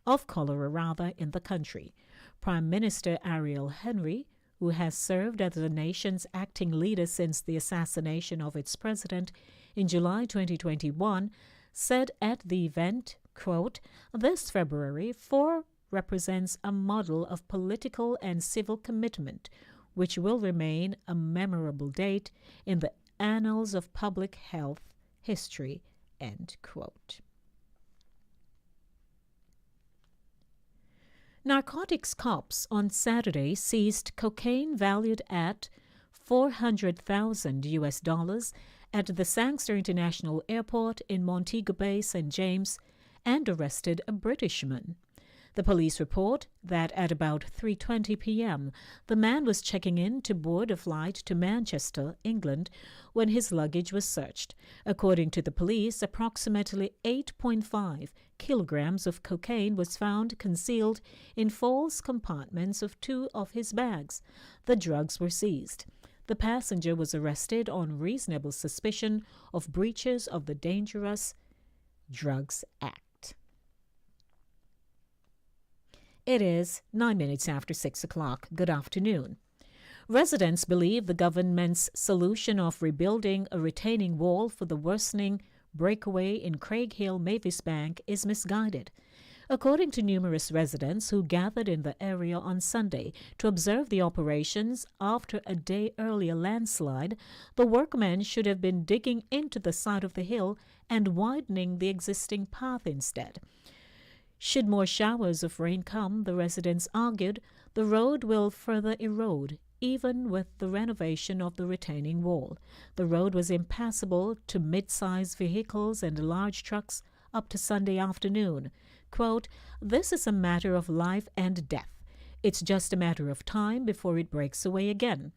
Speaker 3: in the country. Prime Minister Ariel Henry, who has served as the nation's acting leader since the assassination of its president in July 2021, said at the event, quote, "This February 4 represents a model of political and civil commitment, which will remain a memorable date in the annals of public health history," end quote. Narcotics cops on Saturday seized cocaine valued at $400,000 at the Sangster International Airport in Montego Bay, St. James, and arrested a Britishman. The police report that at about 3:20 p.m., the man was checking in to board a flight to Manchester, England, when his luggage was searched. According to the police, approximately 8.5 kilograms of cocaine was found concealed in false compartments of 2 of his bags. The drugs were seized. The passenger was arrested on reasonable suspicion of breaches of the Dangerous Drugs Act. It is 9 minutes after 6 o'clock. Good afternoon. Residents believe the government's solution of rebuilding a retaining wall for the worsening breakaway in Craig Hill Mavis Bank is misguided. According to numerous residents who gathered in the area on Sunday to observe the operations after a day earlier landslide, the workmen should have been digging into the side of the hill and widening the existing path instead. Should more showers of rain come, the residents argued, the road will further erode, even with the renovation of the retaining wall. The road was impassable to mid-sized vehicles and large trucks up to Sunday afternoon. Quote, "This is a matter of life and death. It's just a matter of time before it breaks away again.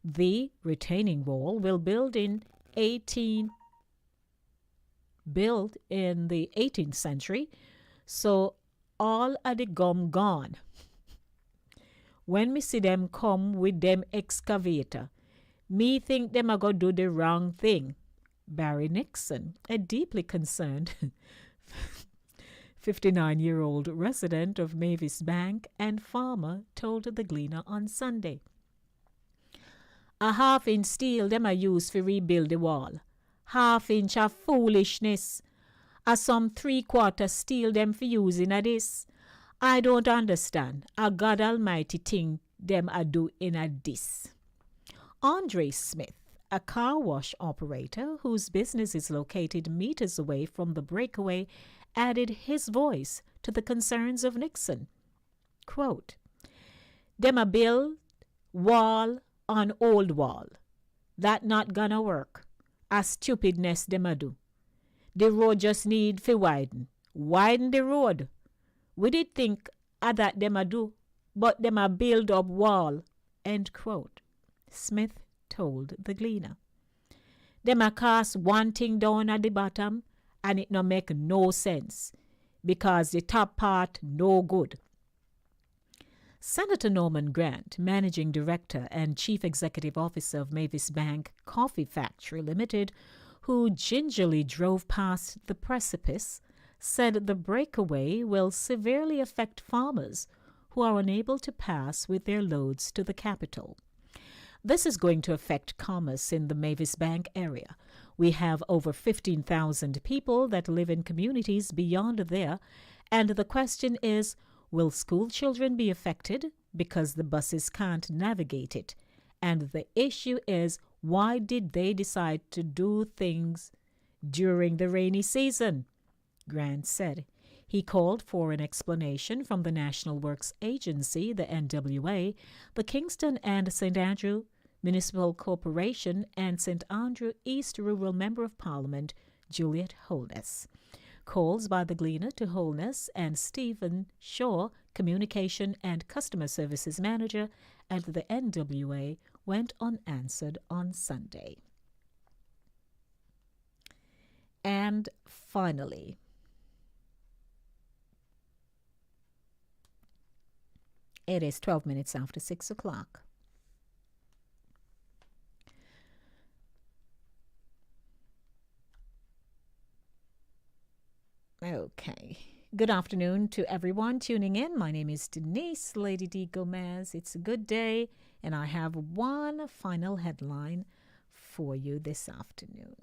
Speaker 3: The retaining wall will built in the 18th century, so all of the gum gone. When me see them come with them excavator, me think them a go do the wrong thing." Barry Nixon, a deeply concerned 59-year-old resident of Mavis Bank and farmer, told the Gleaner on Sunday. "A half-inch steel them a use for rebuild the wall. Half-inch of foolishness. A some 3/4 steel them for using a this. I don't understand. A God Almighty thing them a do in a this. Andre Smith, a car wash operator whose business is located meters away from the breakaway, added his voice to the concerns of Nixon. Quote, them a build wall on old wall. That not gonna work. A stupidness them a do. The road just need fi widen. Widen the road. We did think that them a do, but them a build up wall. End quote. Smith told the Gleaner. Them a cast one thing down at the bottom and it no make no sense because the top part no good. Senator Norman Grant, Managing Director and Chief Executive Officer of Mavis Bank Coffee Factory Limited, who gingerly drove past the precipice, said the breakaway will severely affect farmers who are unable to pass with their loads to the capital. This is going to affect commerce in the Mavis Bank area. We have over 15,000 people that live in communities beyond there, and the question is, will school children be affected because the buses can't navigate it? And the issue is, why did they decide to do things during the rainy season? Grant said. He called for an explanation from the National Works Agency, the NWA, the Kingston and St. Andrew Municipal Corporation, and St. Andrew East Rural Member of Parliament, Juliet Holness. Calls by the Gleaner to Holness and Stephen Shaw, Communication and Customer Services Manager at the NWA, went unanswered on Sunday. And finally, it is 12 minutes after 6 o'clock. Okay. Good afternoon to everyone tuning in. My name is Denise Lady D. Gomez. It's a good day, and I have one final headline for you this afternoon.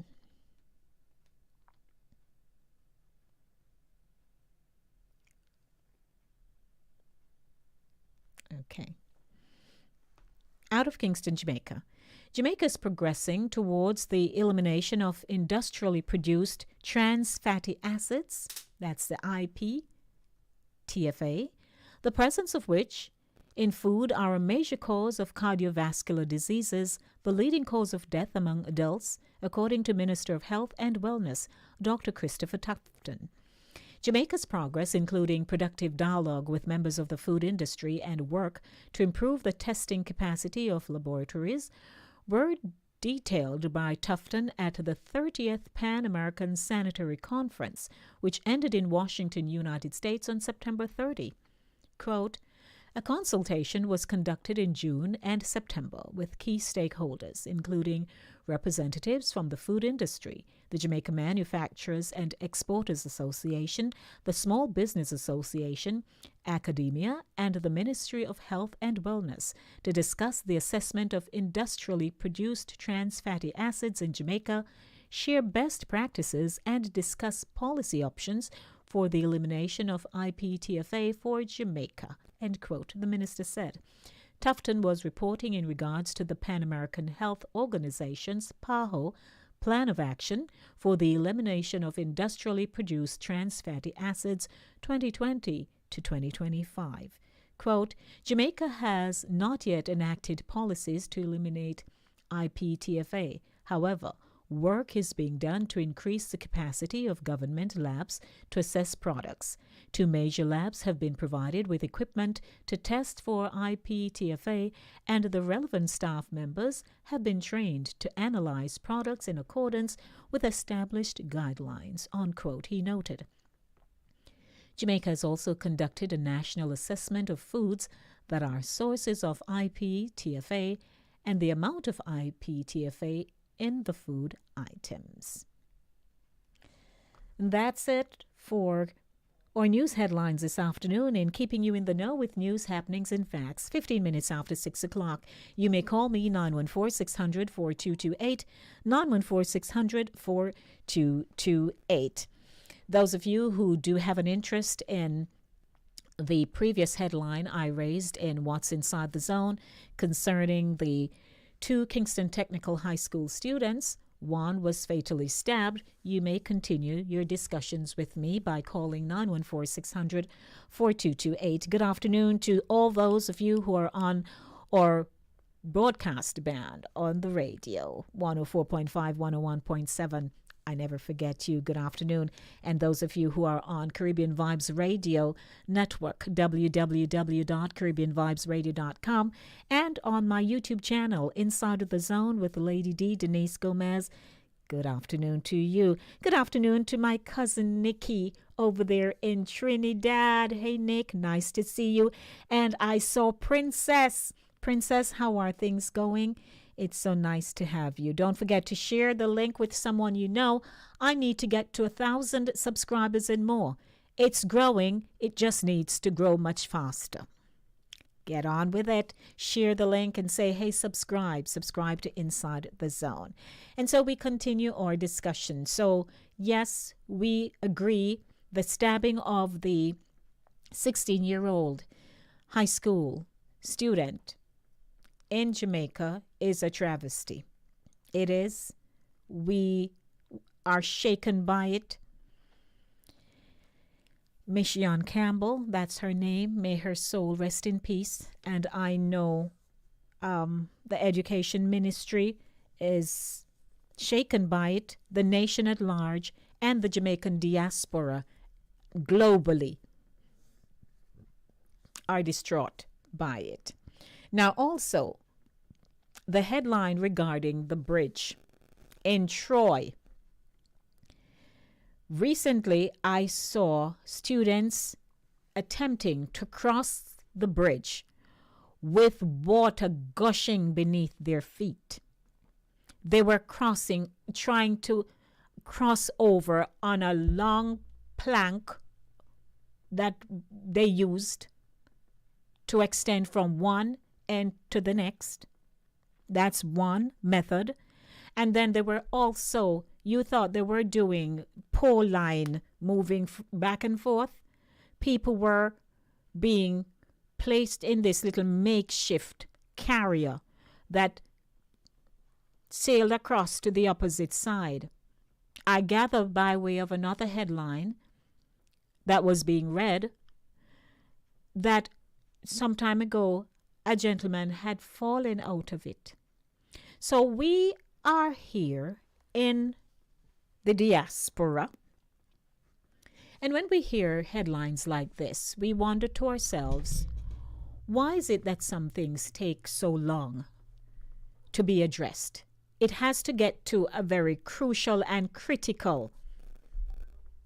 Speaker 3: Okay. Out of Kingston, Jamaica. Jamaica is progressing towards the elimination of industrially produced trans fatty acids, that's the IPTFA, the presence of which in food are a major cause of cardiovascular diseases, the leading cause of death among adults, according to Minister of Health and Wellness, Dr. Christopher Tufton. Jamaica's progress, including productive dialogue with members of the food industry and work to improve the testing capacity of laboratories, were detailed by Tufton at the 30th Pan American Sanitary Conference, which ended in Washington, United States on September 30. Quote, a consultation was conducted in June and September with key stakeholders, including representatives from the food industry, the Jamaica Manufacturers and Exporters Association, the Small Business Association, academia, and the Ministry of Health and Wellness to discuss the assessment of industrially produced trans fatty acids in Jamaica, share best practices, and discuss policy options for the elimination of IPTFA for Jamaica, end quote, the minister said. Tufton was reporting in regards to the Pan American Health Organization's PAHO Plan of Action for the Elimination of Industrially Produced Trans Fatty Acids 2020 to 2025. Quote, Jamaica has not yet enacted policies to eliminate IPTFA. However, work is being done to increase the capacity of government labs to assess products. 2 major labs have been provided with equipment to test for IPTFA, and the relevant staff members have been trained to analyze products in accordance with established guidelines, unquote, he noted. Jamaica has also conducted a national assessment of foods that are sources of IPTFA and the amount of IPTFA in the food items. And that's it for our news headlines this afternoon, in keeping you in the know with news, happenings, and facts. 15 minutes after 6 o'clock. You may call me 914-600-4228, 914-600-4228. Those of you who do have an interest in the previous headline I raised in What's Inside the Zone concerning the two Kingston Technical High School students. One was fatally stabbed. You may continue your discussions with me by calling 914-600-4228. Good afternoon to all those of you who are on our broadcast band on the radio, 104.5, 101.7. I never forget you. Good afternoon. And those of you who are on Caribbean Vibes Radio Network, www.caribbeanvibesradio.com, and on my YouTube channel, Inside of the Zone with Lady D, Denise Gomez. Good afternoon to you. Good afternoon to my cousin Nikki over there in Trinidad. Hey, Nick, nice to see you. And I saw Princess. Princess, how are things going? It's so nice to have you. Don't forget to share the link with someone you know. I need to get to 1,000 subscribers and more. It's growing. It just needs to grow much faster. Get on with it. Share the link and say, hey, subscribe. Subscribe to Inside the Zone. And so we continue our discussion. So, yes, we agree the stabbing of the 16-year-old high school student in Jamaica is a travesty. It is. We are shaken by it. Michion Campbell, that's her name. May her soul rest in peace. And I know the education ministry is shaken by it, the nation at large, and the Jamaican diaspora globally are distraught by it. Now, also, the headline regarding the bridge in Troy. Recently, I saw students attempting to cross the bridge with water gushing beneath their feet. They were trying to cross over on a long plank that they used to extend from one end to the next. That's one method. And then there were also, you thought they were doing pole line moving back and forth. People were being placed in this little makeshift carrier that sailed across to the opposite side. I gather by way of another headline that was being read that some time ago a gentleman had fallen out of it. So we are here in the diaspora. And when we hear headlines like this, we wonder to ourselves, why is it that some things take so long to be addressed? It has to get to a very crucial and critical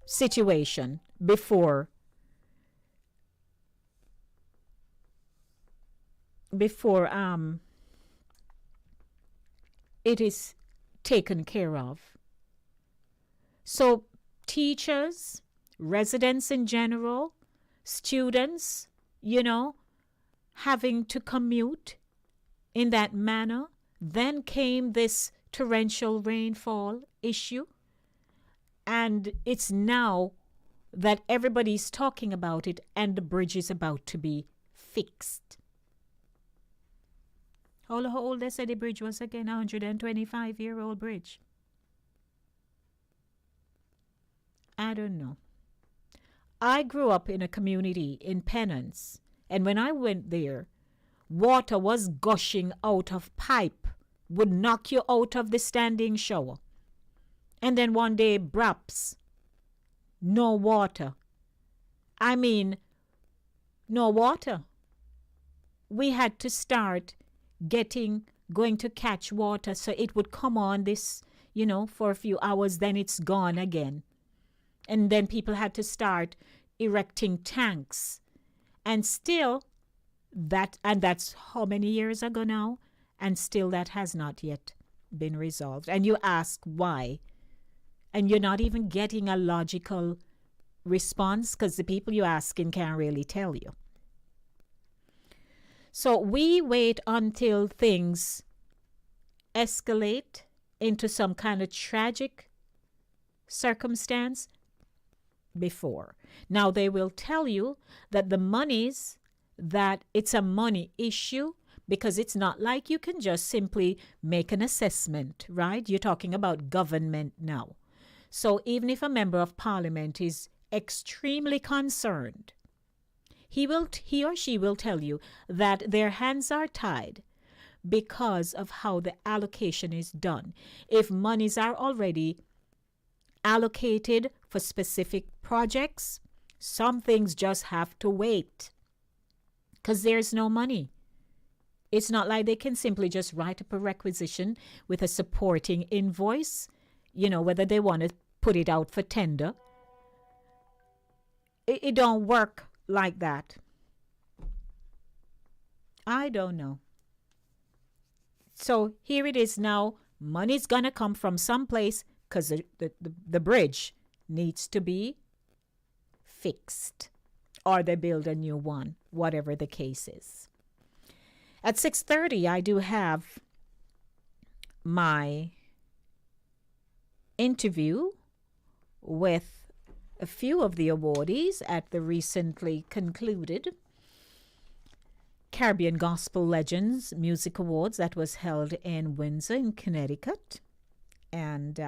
Speaker 3: situation before it is taken care of. So teachers, residents in general, students, having to commute in that manner. Then came this torrential rainfall issue. And it's now that everybody's talking about it and the bridge is about to be fixed. How old they said the bridge was again? 125-year-old bridge. I don't know. I grew up in a community in Penance, and when I went there, water was gushing out of pipe, would knock you out of the standing shower. And then one day, braps, no water. I mean, no water. We had to start going to catch water, so it would come on this, for a few hours, then it's gone again. And then people had to start erecting tanks. And still, that's how many years ago now? And still that has not yet been resolved. And you ask why? And you're not even getting a logical response because the people you're asking can't really tell you. So we wait until things escalate into some kind of tragic circumstance before. Now they will tell you that the monies, that it's a money issue, because it's not like you can just simply make an assessment, right? You're talking about government now. So even if a member of parliament is extremely concerned, he or she will tell you that their hands are tied because of how the allocation is done. If monies are already allocated for specific projects, some things just have to wait because there's no money. It's not like they can simply just write up a requisition with a supporting invoice, whether they want to put it out for tender. It don't work like that. I don't know. So here it is now. Money's going to come from someplace because the bridge needs to be fixed, or they build a new one, whatever the case is. At 6:30, I do have my interview with a few of the awardees at the recently concluded Caribbean Gospel Legends Music Awards that was held in Windsor in Connecticut. And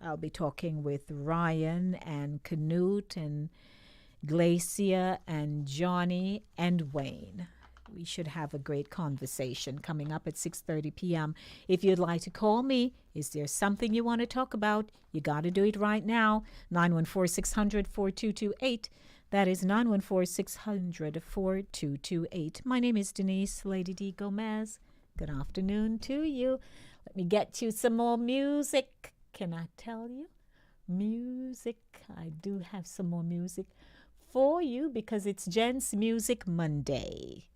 Speaker 3: I'll be talking with Ryan and Canute and Glacia and Johnny and Wayne. We should have a great conversation coming up at 6:30 p.m. If you'd like to call me, is there something you want to talk about? You got to do it right now. 914-600-4228. That is 914-600-4228. My name is Denise Lady D. Gomez. Good afternoon to you. Let me get you some more music. Can I tell you? Music. I do have some more music for you because it's Jen's Music Monday.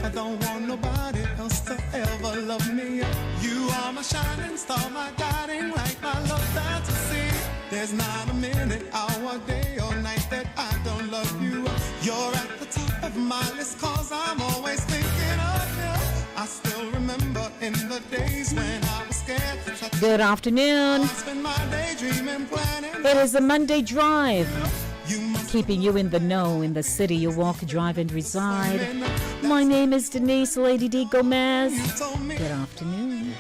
Speaker 9: I don't want nobody else to ever love me. You are my shining star, my guiding light, my love fantasy. There's not a minute, hour, day or night that I don't love you. You're at the top of my list cause I'm always thinking of you. I still remember in the days when I was scared to touch.
Speaker 3: Good afternoon.
Speaker 9: I spend my day dreaming, planning.
Speaker 3: It is a Monday Drive, keeping you in the know in the city you walk, drive, and reside. My name is Denise Lady D. Gomez. Good afternoon.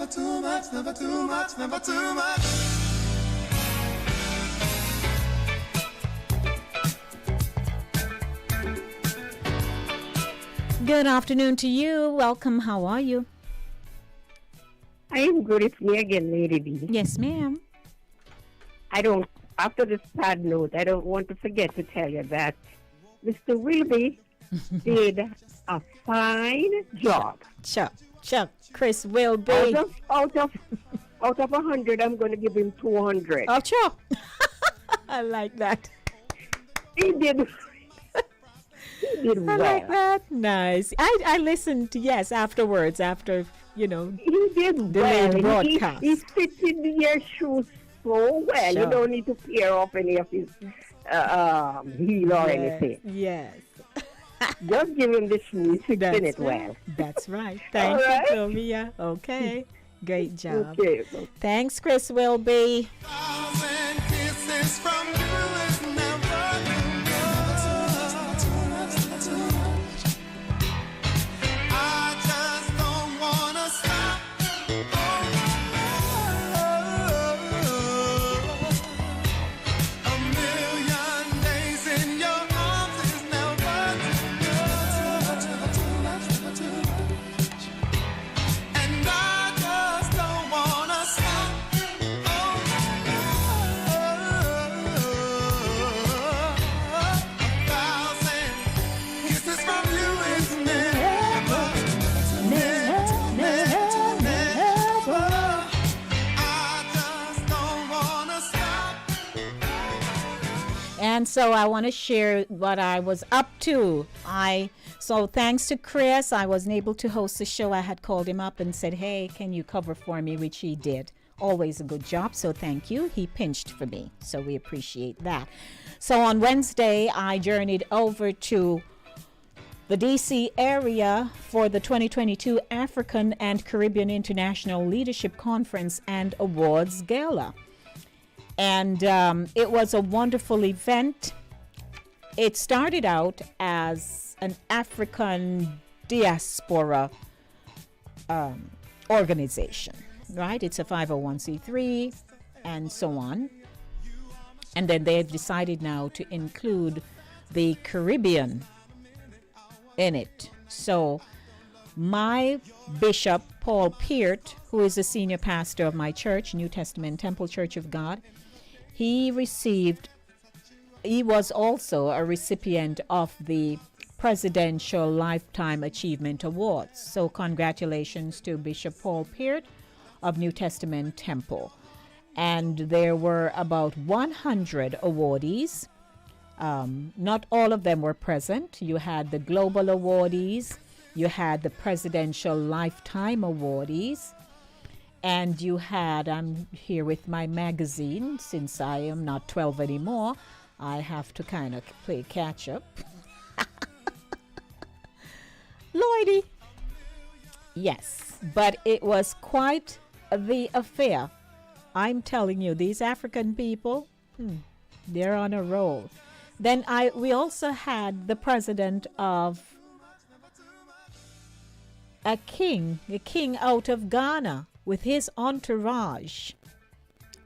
Speaker 9: Too much, never too much, never too much.
Speaker 3: Good afternoon to you. Welcome. How are you?
Speaker 6: I am good. It's me again, Lady B.
Speaker 3: Yes, ma'am.
Speaker 6: After this sad note, I don't want to forget to tell you that Mr. Wilby did a fine job.
Speaker 3: Chuck, Chris Wilby.
Speaker 6: Out of 100, I'm going to give him 200.
Speaker 3: Oh, sure. I like that.
Speaker 6: He did. He did well.
Speaker 3: I like that. Nice. I listened, yes, afterwards, after,
Speaker 6: He did
Speaker 3: delayed
Speaker 6: well.
Speaker 3: broadcast.
Speaker 6: He fits in your shoes so well.
Speaker 3: Sure.
Speaker 6: You don't need to tear off any of his heel or anything.
Speaker 3: Yes.
Speaker 6: Just give him the shoes. Fits in it
Speaker 3: right.
Speaker 6: well.
Speaker 3: That's right. Thank
Speaker 6: right.
Speaker 3: you, Sylvia. Okay. Great job.
Speaker 6: Okay.
Speaker 3: Thanks, Chris Wilby.
Speaker 9: 1,000 kisses from you is never
Speaker 3: And so I want to share what I was up to. So thanks to Chris, I wasn't able to host the show. I had called him up and said, hey, can you cover for me, which he did. Always a good job, so thank you. He pinched for me, so we appreciate that. So on Wednesday, I journeyed over to the DC area for the 2022 African and Caribbean International Leadership Conference and Awards Gala. And it was a wonderful event. It started out as an African diaspora organization, right? It's a 501c3 and so on. And then they've decided now to include the Caribbean in it. So my bishop, Paul Peart, who is the senior pastor of my church, New Testament Temple Church of God, he was also a recipient of the Presidential Lifetime Achievement Awards. So congratulations to Bishop Paul Peart of New Testament Temple. And there were about 100 awardees. Not all of them were present. You had the global awardees, you had the Presidential Lifetime awardees, and you had, I'm here with my magazine, since I am not 12 anymore, I have to kind of play catch up. Lloydie. Yes, but it was quite the affair. I'm telling you, these African people, they're on a roll. Then we also had the president of a king out of Ghana with his entourage,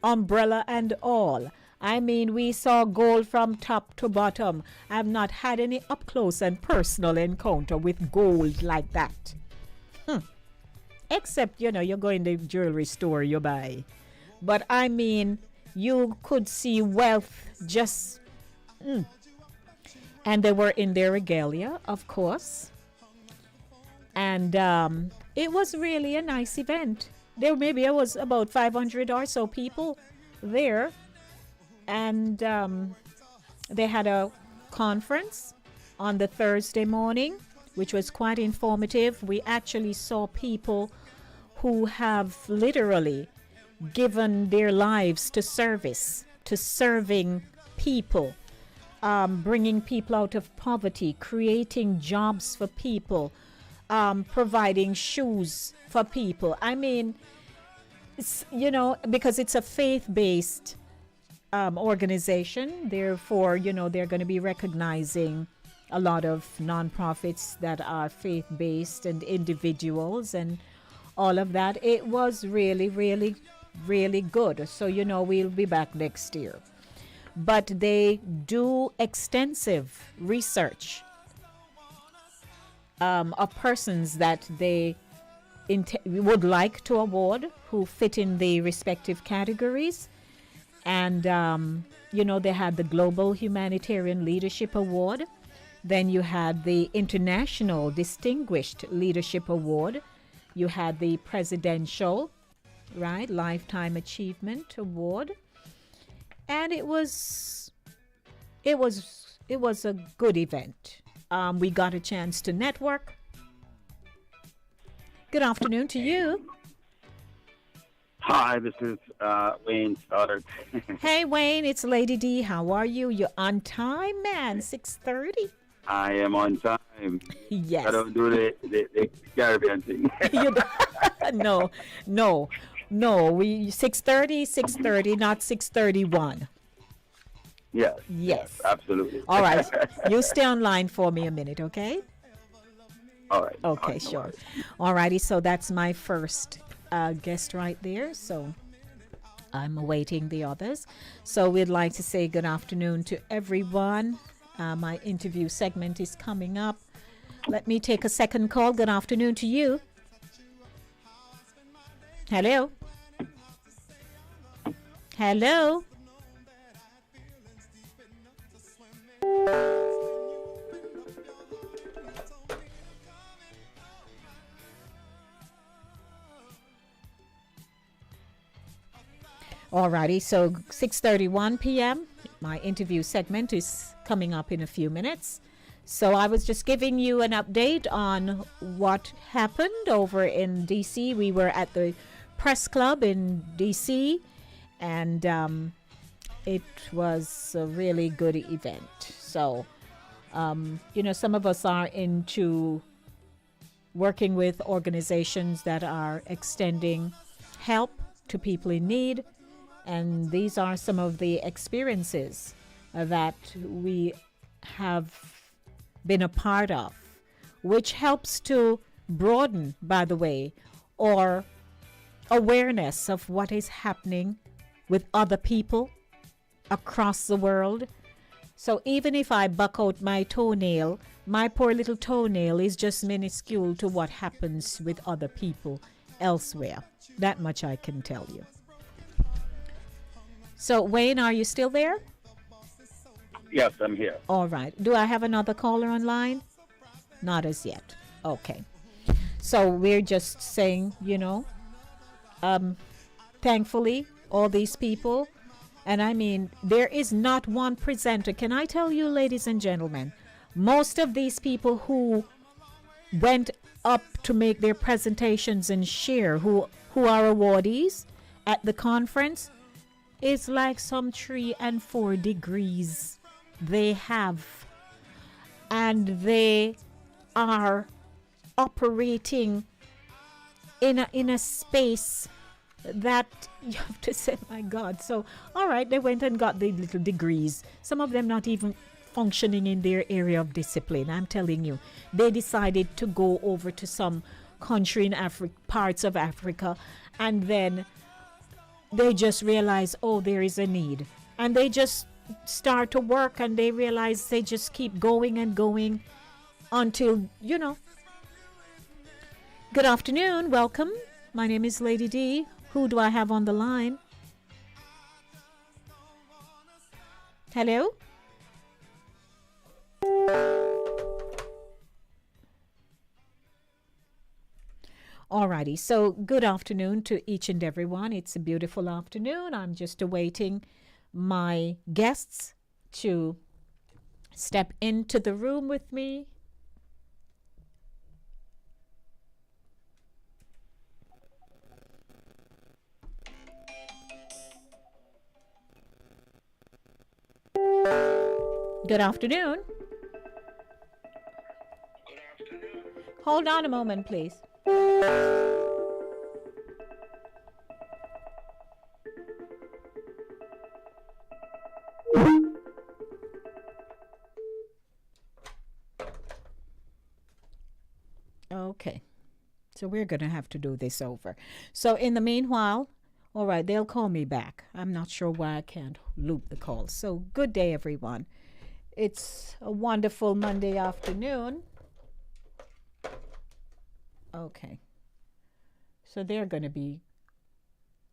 Speaker 3: umbrella and all. I mean, we saw gold from top to bottom. I've not had any up close and personal encounter with gold like that. Except, you go in the jewelry store, you buy. But I mean, you could see wealth just... And they were in their regalia, of course. And it was really a nice event. There was about 500 or so people there. And they had a conference on the Thursday morning, which was quite informative. We actually saw people who have literally given their lives to service, to serving people, bringing people out of poverty, creating jobs for people, providing shoes for people. I mean, because it's a faith-based organization, therefore, they're going to be recognizing a lot of nonprofits that are faith-based and individuals and all of that. It was really, really, really good. So, we'll be back next year. But they do extensive research of persons that they would like to award who fit in the respective categories. And, they had the Global Humanitarian Leadership Award. Then you had the International Distinguished Leadership Award. You had the Presidential, Lifetime Achievement Award. And it was a good event. We got a chance to network. Good afternoon to you.
Speaker 10: Hi, this is Wayne Stoddard.
Speaker 3: Hey, Wayne, it's Lady D. How are you? You're on time, man. 6:30.
Speaker 10: I am on time.
Speaker 3: Yes.
Speaker 10: I don't do the Caribbean thing.
Speaker 3: No. We 6:30, not 6:31. Yes.
Speaker 10: Absolutely.
Speaker 3: All right. You stay online for me a minute, okay?
Speaker 10: All right.
Speaker 3: Okay, sure. All righty. So that's my first guest right there. So I'm awaiting the others. So we'd like to say good afternoon to everyone. My interview segment is coming up. Let me take a second call. Good afternoon to you. Hello. Hello. Alrighty, so 6:31 p.m. my interview segment is coming up in a few minutes. So I was just giving you an update on what happened over in DC. We were at the press club in DC, and it was a really good event. So, some of us are into working with organizations that are extending help to people in need. And these are some of the experiences that we have been a part of, which helps to broaden, by the way, or awareness of what is happening with other people across the world. So even if I buck out my toenail, my poor little toenail is just minuscule to what happens with other people elsewhere. That much I can tell you. So, Wayne, are you still there?
Speaker 10: Yes, I'm here.
Speaker 3: All right. Do I have another caller online? Not as yet. Okay. So we're just saying, thankfully, all these people, and I mean, there is not one presenter. Can I tell you, ladies and gentlemen, most of these people who went up to make their presentations and share, who are awardees at the conference, is like some 3 and 4 degrees they have, and they are operating in a space that you have to say, my God. So, all right, they went and got the little degrees. Some of them not even functioning in their area of discipline. I'm telling you, they decided to go over to some country in Africa, parts of Africa, and then they just realize, oh, there is a need, and they just start to work, and they realize they just keep going and going until, Good afternoon. Welcome. My name is Lady D. Who do I have on the line? Hello? Alrighty, so good afternoon to each and everyone. It's a beautiful afternoon. I'm just awaiting my guests to step into the room with me. Good afternoon. Hold on a moment, please. Okay, so we're going to have to do this over. So in the meanwhile, all right, they'll call me back. I'm not sure why I can't loop the call. So good day, everyone. It's a wonderful Monday afternoon. Okay, so they're going to be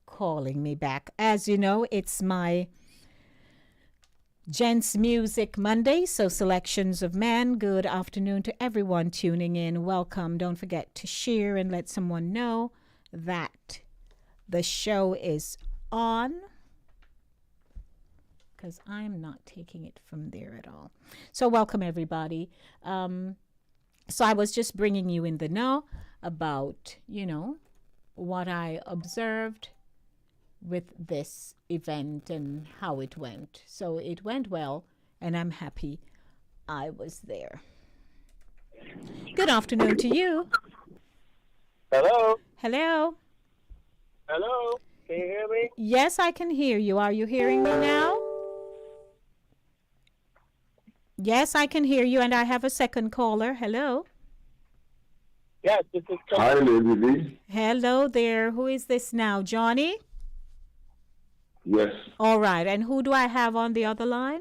Speaker 3: calling me back. As you know, it's my Gents Music Monday, so selections of men. Good afternoon to everyone tuning in. Welcome. Don't forget to share and let someone know that the show is on, because I'm not taking it from there at all. So welcome, everybody. So I was just bringing you in the know about, what I observed with this event and how it went. So it went well, and I'm happy I was there. Good afternoon to you.
Speaker 11: Hello.
Speaker 3: Hello.
Speaker 11: Hello. Can you hear me?
Speaker 3: Yes, I can hear you. Are you hearing me now? Yes, I can hear you, and I have a second caller. Hello.
Speaker 11: Yes, this is Tony.
Speaker 10: Hi, Lady D.
Speaker 3: Hello there. Who is this now? Johnny?
Speaker 10: Yes.
Speaker 3: All right. And who do I have on the other line?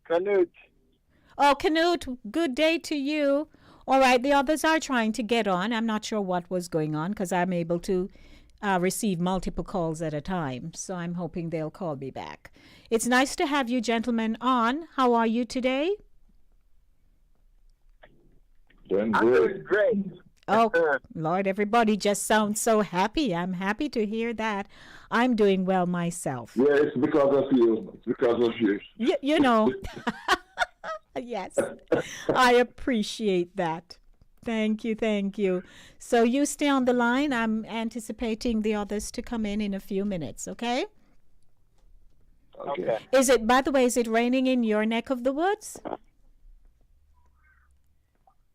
Speaker 11: Canute.
Speaker 3: Oh, Canute, good day to you. All right. The others are trying to get on. I'm not sure what was going on because I'm able to receive multiple calls at a time. So I'm hoping they'll call me back. It's nice to have you gentlemen on. How are you today?
Speaker 10: Doing
Speaker 11: I'm
Speaker 10: good.
Speaker 11: doing great.
Speaker 3: Oh, Lord, everybody just sounds so happy. I'm happy to hear that. I'm doing well myself.
Speaker 10: Yeah, it's because of you. It's because of you.
Speaker 3: You know. Yes, I appreciate that. Thank you, thank you. So you stay on the line. I'm anticipating the others to come in a few minutes, okay?
Speaker 10: Okay.
Speaker 3: By the way, is it raining in your neck of the woods?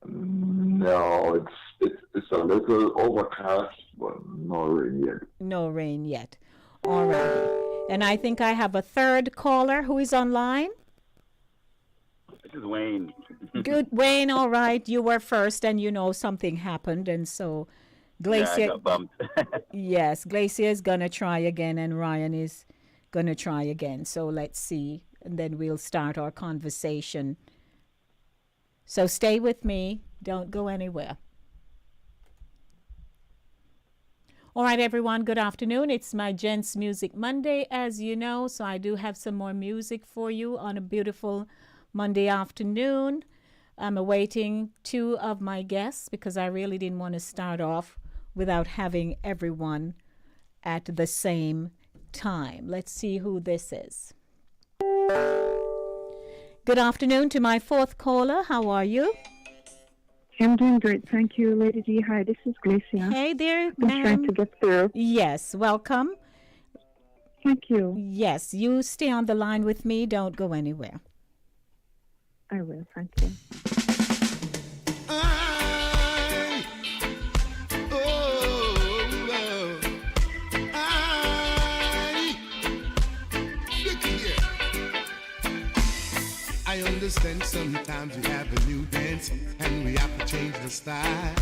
Speaker 10: No, it's a little overcast, but no rain yet.
Speaker 3: No rain yet. All right. And I think I have a third caller who is online.
Speaker 12: This is Wayne.
Speaker 3: Good, Wayne. All right, you were first, and something happened, and so Glacier.
Speaker 12: Yeah, I got bumped.
Speaker 3: Yes, Glacier is gonna try again, and Ryan is gonna try again. So let's see, and then we'll start our conversation. So stay with me. Don't go anywhere. All right, everyone. Good afternoon. It's my Gents Music Monday, as you know. So I do have some more music for you on a beautiful Monday afternoon. I'm awaiting two of my guests because I really didn't want to start off without having everyone at the same time. Let's see who this is. Good afternoon to my fourth caller. How are you?
Speaker 13: I'm doing great. Thank you, Lady D. Hi, this is Glacia.
Speaker 3: Hey there,
Speaker 13: I'm trying to get through.
Speaker 3: Yes, welcome.
Speaker 13: Thank you.
Speaker 3: Yes, you stay on the line with me. Don't go anywhere.
Speaker 13: I will. Thank you.
Speaker 9: I understand sometimes we have a new dance and we have to change the style.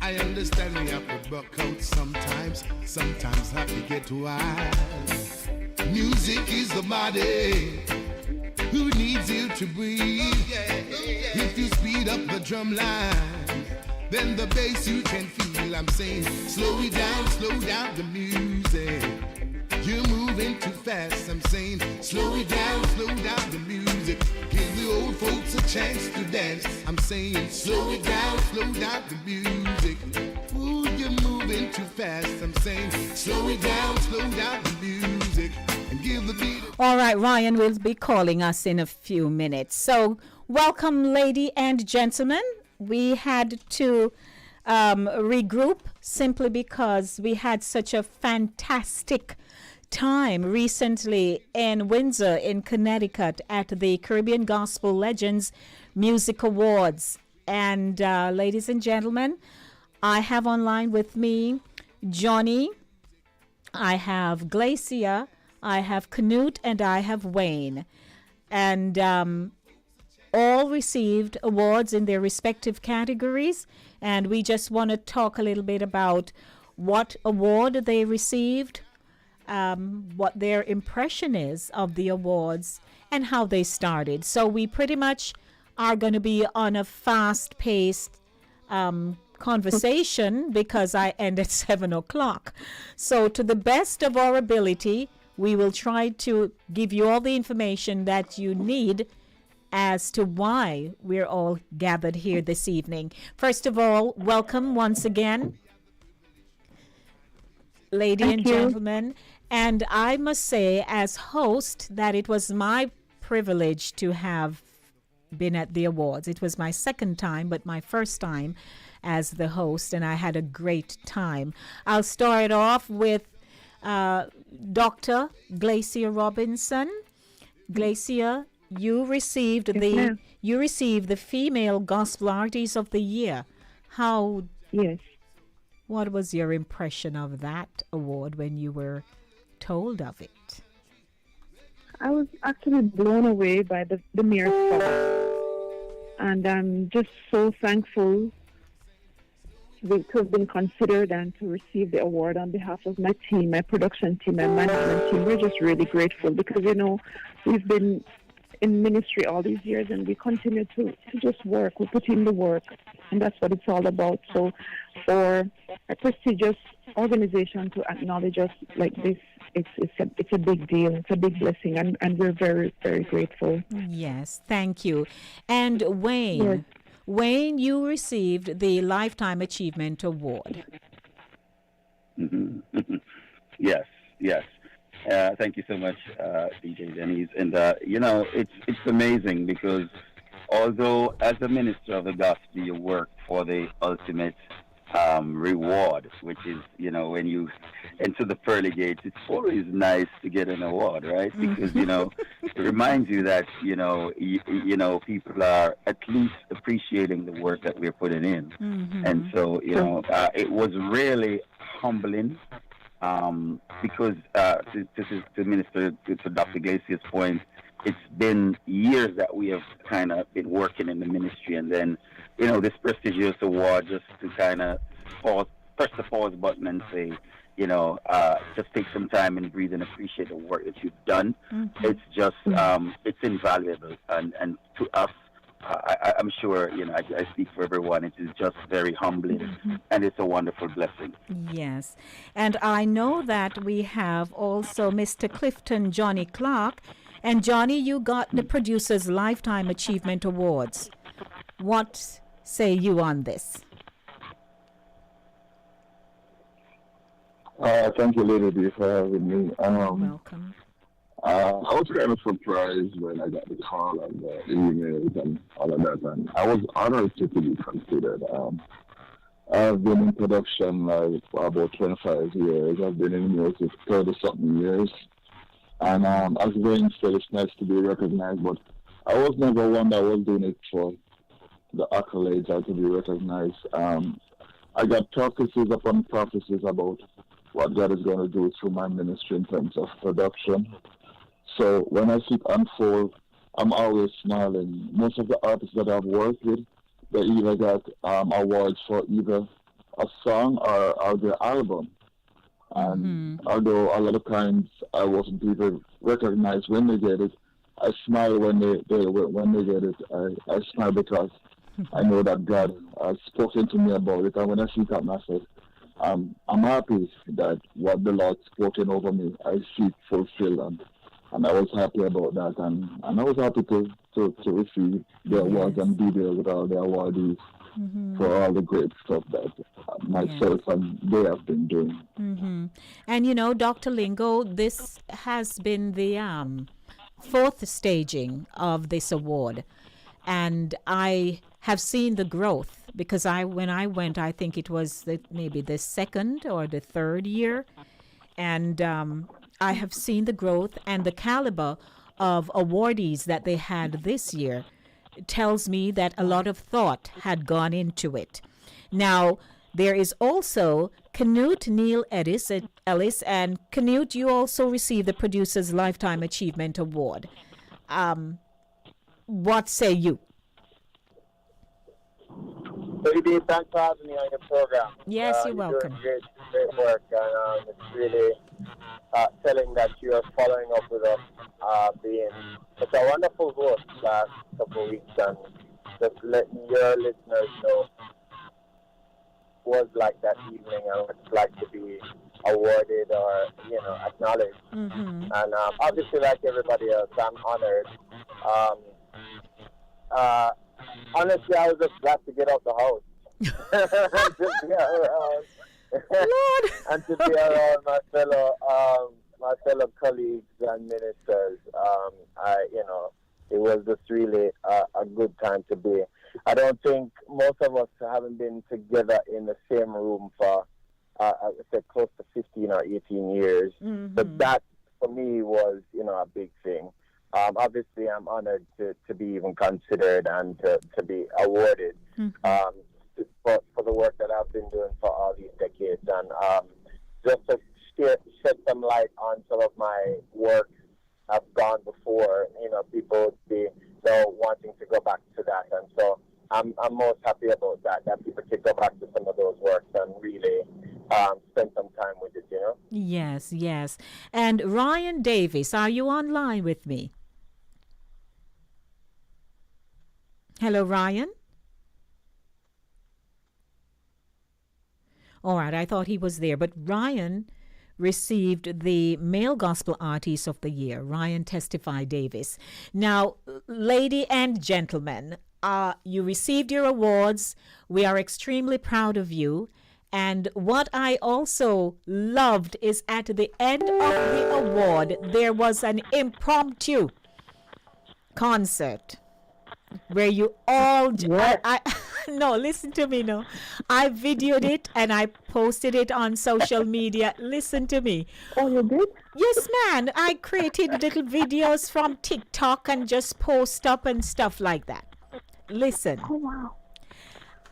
Speaker 9: I understand we have to buck out sometimes have to get wild. Music is the body who needs you to breathe. If you speed up the drum line, then the bass you can feel. I'm saying slow down the music. You're moving too fast. I'm saying slow down the music. Give the old folks a chance to dance. I'm saying slow down the music. Ooh, you're moving too fast. I'm saying slow down the music. And give the beat.
Speaker 3: All right, Ryan will be calling us in a few minutes. So welcome, lady and gentlemen. We had to regroup simply because we had such a fantastic time recently in Windsor, in Connecticut, at the Caribbean Gospel Legends Music Awards. And ladies and gentlemen, I have online with me Johnny, I have Glacia, I have Canute, and I have Wayne. And all received awards in their respective categories. And we just want to talk a little bit about what award they received, what their impression is of the awards, and how they started. So we pretty much are going to be on a fast-paced conversation because I end at 7 o'clock. So to the best of our ability, we will try to give you all the information that you need as to why we're all gathered here this evening. First of all, welcome once again, lady and gentlemen. And I must say, as host, that it was my privilege to have been at the awards. It was my second time, but my first time as the host, and I had a great time. I'll start off with Dr. Glacia Robinson. Glacia, you received the Female Gospel Artist of the Year. How?
Speaker 13: Yes.
Speaker 3: What was your impression of that award when you were told of it?
Speaker 13: I was actually blown away by the mere thought. And I'm just so thankful to have been considered and to receive the award on behalf of my team, my production team, my management team. We're just really grateful because, we've been in ministry all these years and we continue to just work. We put in the work, and that's what it's all about. So for a prestigious organization to acknowledge us like this, it's a big deal. It's a big blessing, and we're very, very grateful.
Speaker 3: Yes, thank you. And Wayne,
Speaker 13: yes.
Speaker 3: Wayne, you received the Lifetime Achievement Award.
Speaker 12: Yes, yes. Thank you so much, DJ Denise. And it's amazing because although as a minister of the gospel you work for the ultimate reward, which is when you enter the pearly gates, it's always nice to get an award, right? Because it reminds you that people are at least appreciating the work that we're putting in. And so it was really humbling. Because to minister to Dr. Iglesias' point, it's been years that we have kind of been working in the ministry, and then this prestigious award just to kind of press the pause button and say, just take some time and breathe and appreciate the work that you've done. It's just it's invaluable, and to us, I'm sure, I speak for everyone, it is just very humbling, and it's a wonderful blessing.
Speaker 3: Yes. And I know that we have also Mr. Clifton Johnny Clark. And Johnny, you got the Producer's Lifetime Achievement Awards. What say you on this?
Speaker 10: Thank you, Lady B, for having me.
Speaker 3: Welcome.
Speaker 10: I was kind of surprised when I got the call and the emails and all of that, and I was honored to be considered. I've been in production for about 25 years. I've been in music 30-something years. And as Wayne said, it's nice to be recognized, but I was never one that was doing it for the accolades or to be recognized. I got prophecies upon prophecies about what God is going to do through my ministry in terms of production. So when I see it unfold, I'm always smiling. Most of the artists that I've worked with, they either got awards for either a song or their album. And although a lot of times I wasn't even recognized when they get it, I smile when they get it. I smile because I know that God has spoken to me about it. And when I see it happen, I say, I'm happy that what the Lord spoken over me, I see it fulfilled. And I was happy about that. And I was happy to receive the awards and be there with all the awardees for all the great stuff that myself and they have been doing.
Speaker 3: And Dr. Lingo, this has been the fourth staging of this award. And I have seen the growth because when I went, I think it was maybe the second or the third year. And I have seen the growth and the caliber of awardees that they had this year tells me that a lot of thought had gone into it. Now, there is also Canute Neil Ellis, and Canute, you also received the Producer's Lifetime Achievement Award. What say you?
Speaker 11: Baby, thanks for having me on your program.
Speaker 3: Yes, you're welcome.
Speaker 11: Doing great work, and it's really telling that you are following up with us, being such a wonderful host last couple of weeks, and just letting your listeners know what it's like that evening and what it's like to be awarded or acknowledged. And obviously, like everybody else, I'm honored. Honestly, I was just glad to get out the house and to be around, and to be around my fellow colleagues and ministers. It was just really a good time to be. I don't think most of us haven't been together in the same room for I would say close to 15 or 18 years. But that for me was a big thing. Obviously, I'm honored to be even considered and to be awarded for the work that I've been doing for all these decades, and just to shed some light on some of my work I've gone before. People would be wanting to go back to that, and so I'm most happy about that people can go back to some of those works and really spend some time with it.
Speaker 3: Yes. And Ryan Davis, are you online with me? Hello, Ryan. All right, I thought he was there, but Ryan received the Male Gospel Artist of the Year, Ryan Testify Davis. Now, lady and gentlemen, You received your awards. We are extremely proud of you. And what I also loved is at the end of the award, there was an impromptu concert where you all no, listen to me now. I videoed it and I posted it on social media. Listen to me.
Speaker 13: Oh, you did?
Speaker 3: Yes, man. I created little videos from TikTok and just post up and stuff like that. Listen.
Speaker 13: Oh, wow.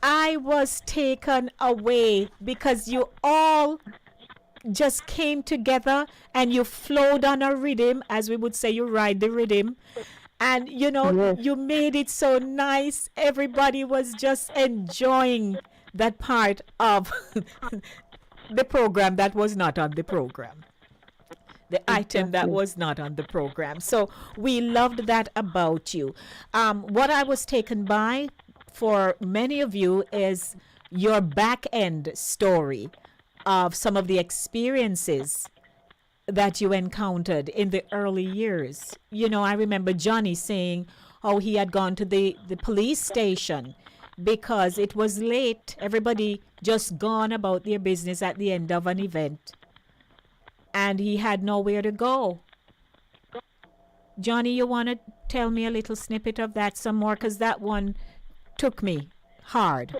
Speaker 3: I was taken away because you all just came together and you flowed on a rhythm, as we would say, you ride the rhythm. And, you know,
Speaker 13: Yes.
Speaker 3: you made it so nice. Everybody was just enjoying that part of the program that was not on the program. The item that was not on the program. So we loved that about you. What I was taken by for many of you is your back end story of some of the experiences that you encountered in the early years. You know, I remember Johnny saying how he had gone to the police station because it was late. Everybody just gone about their business at the end of an event. And he had nowhere to go. Johnny, you want to tell me a little snippet of that some more? Because that one took me hard.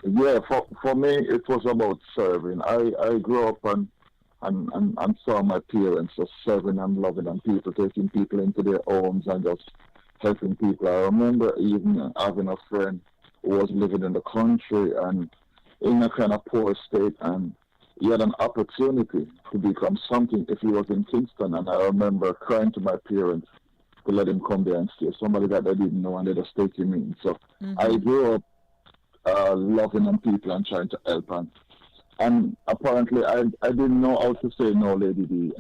Speaker 10: Yeah, for me, it was about serving. I grew up and saw my parents just serving and loving and people, taking people into their homes and just helping people. I remember even having a friend who was living in the country and in a kind of poor state, and he had an opportunity to become something if he was in Kingston. And I remember crying to my parents to let him come there and stay. Somebody that they didn't know, and they just taking me in. So I grew up loving on people and trying to help. And apparently I didn't know how to say no, Lady D.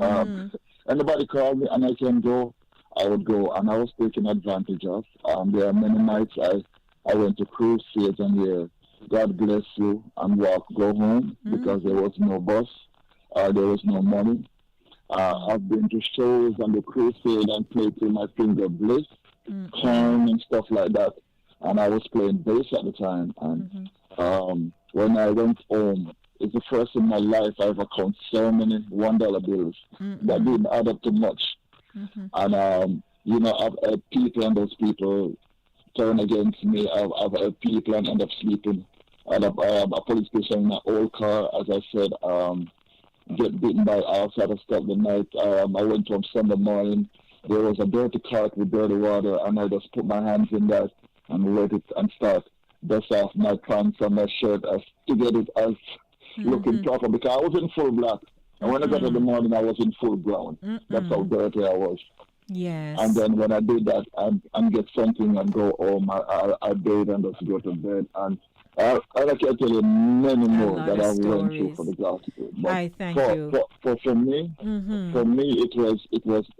Speaker 10: Anybody called me and I can go, I would go. And I was taken advantage of. There are many nights I went to crusades and yeah, God bless you, and go home because there was no bus, there was no money. I've been to shows and the crusade and played till my finger bliss, corn and stuff like that. And I was playing bass at the time. And when I went home, it's the first in my life I ever counted so many $1 bills that didn't add up to much. And, you know, I've had people and those people turn against me. I've had people and end up sleeping at a police station in my old car, as I said, get beaten by outside of stop the night. I went home Sunday morning. There was a dirty cart with dirty water, and I just put my hands in that and let it and start dust off my pants and my shirt to get it as looking proper, because I was in full black. And when I got in the morning, I was in full brown. That's how dirty I was.
Speaker 3: Yes.
Speaker 10: And then when I did that and get something and go home, I bathe and just go to bed. And I can tell you many more that I went through for the gospel. But
Speaker 3: I thank you.
Speaker 10: For me,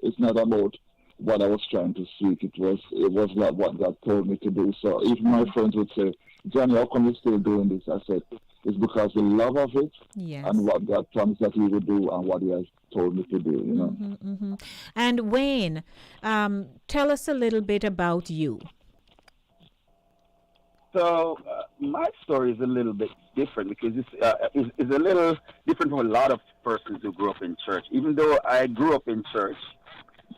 Speaker 10: it's not about what I was trying to seek. It was like what God told me to do. So if my friends would say, Johnny, how come you're still doing this? I said, it's because the love of it and what God promised that He would do and what He has told me to do, you know.
Speaker 3: And Wayne, tell us a little bit about you.
Speaker 12: So my story is a little bit different because it's a little different from a lot of persons who grew up in church. Even though I grew up in church,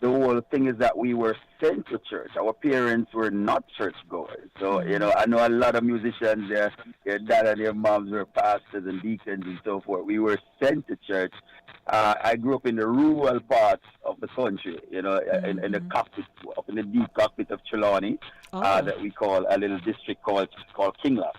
Speaker 12: the whole thing is that we were sent to church. Our parents were not church goers. So, you know, I know a lot of musicians, their dad and their moms were pastors and deacons and so forth. We were sent to church. I grew up in the rural parts of the country, you know, in the cockpit, up in the deep cockpit of Trelawney, that we call a little district called Kinloch.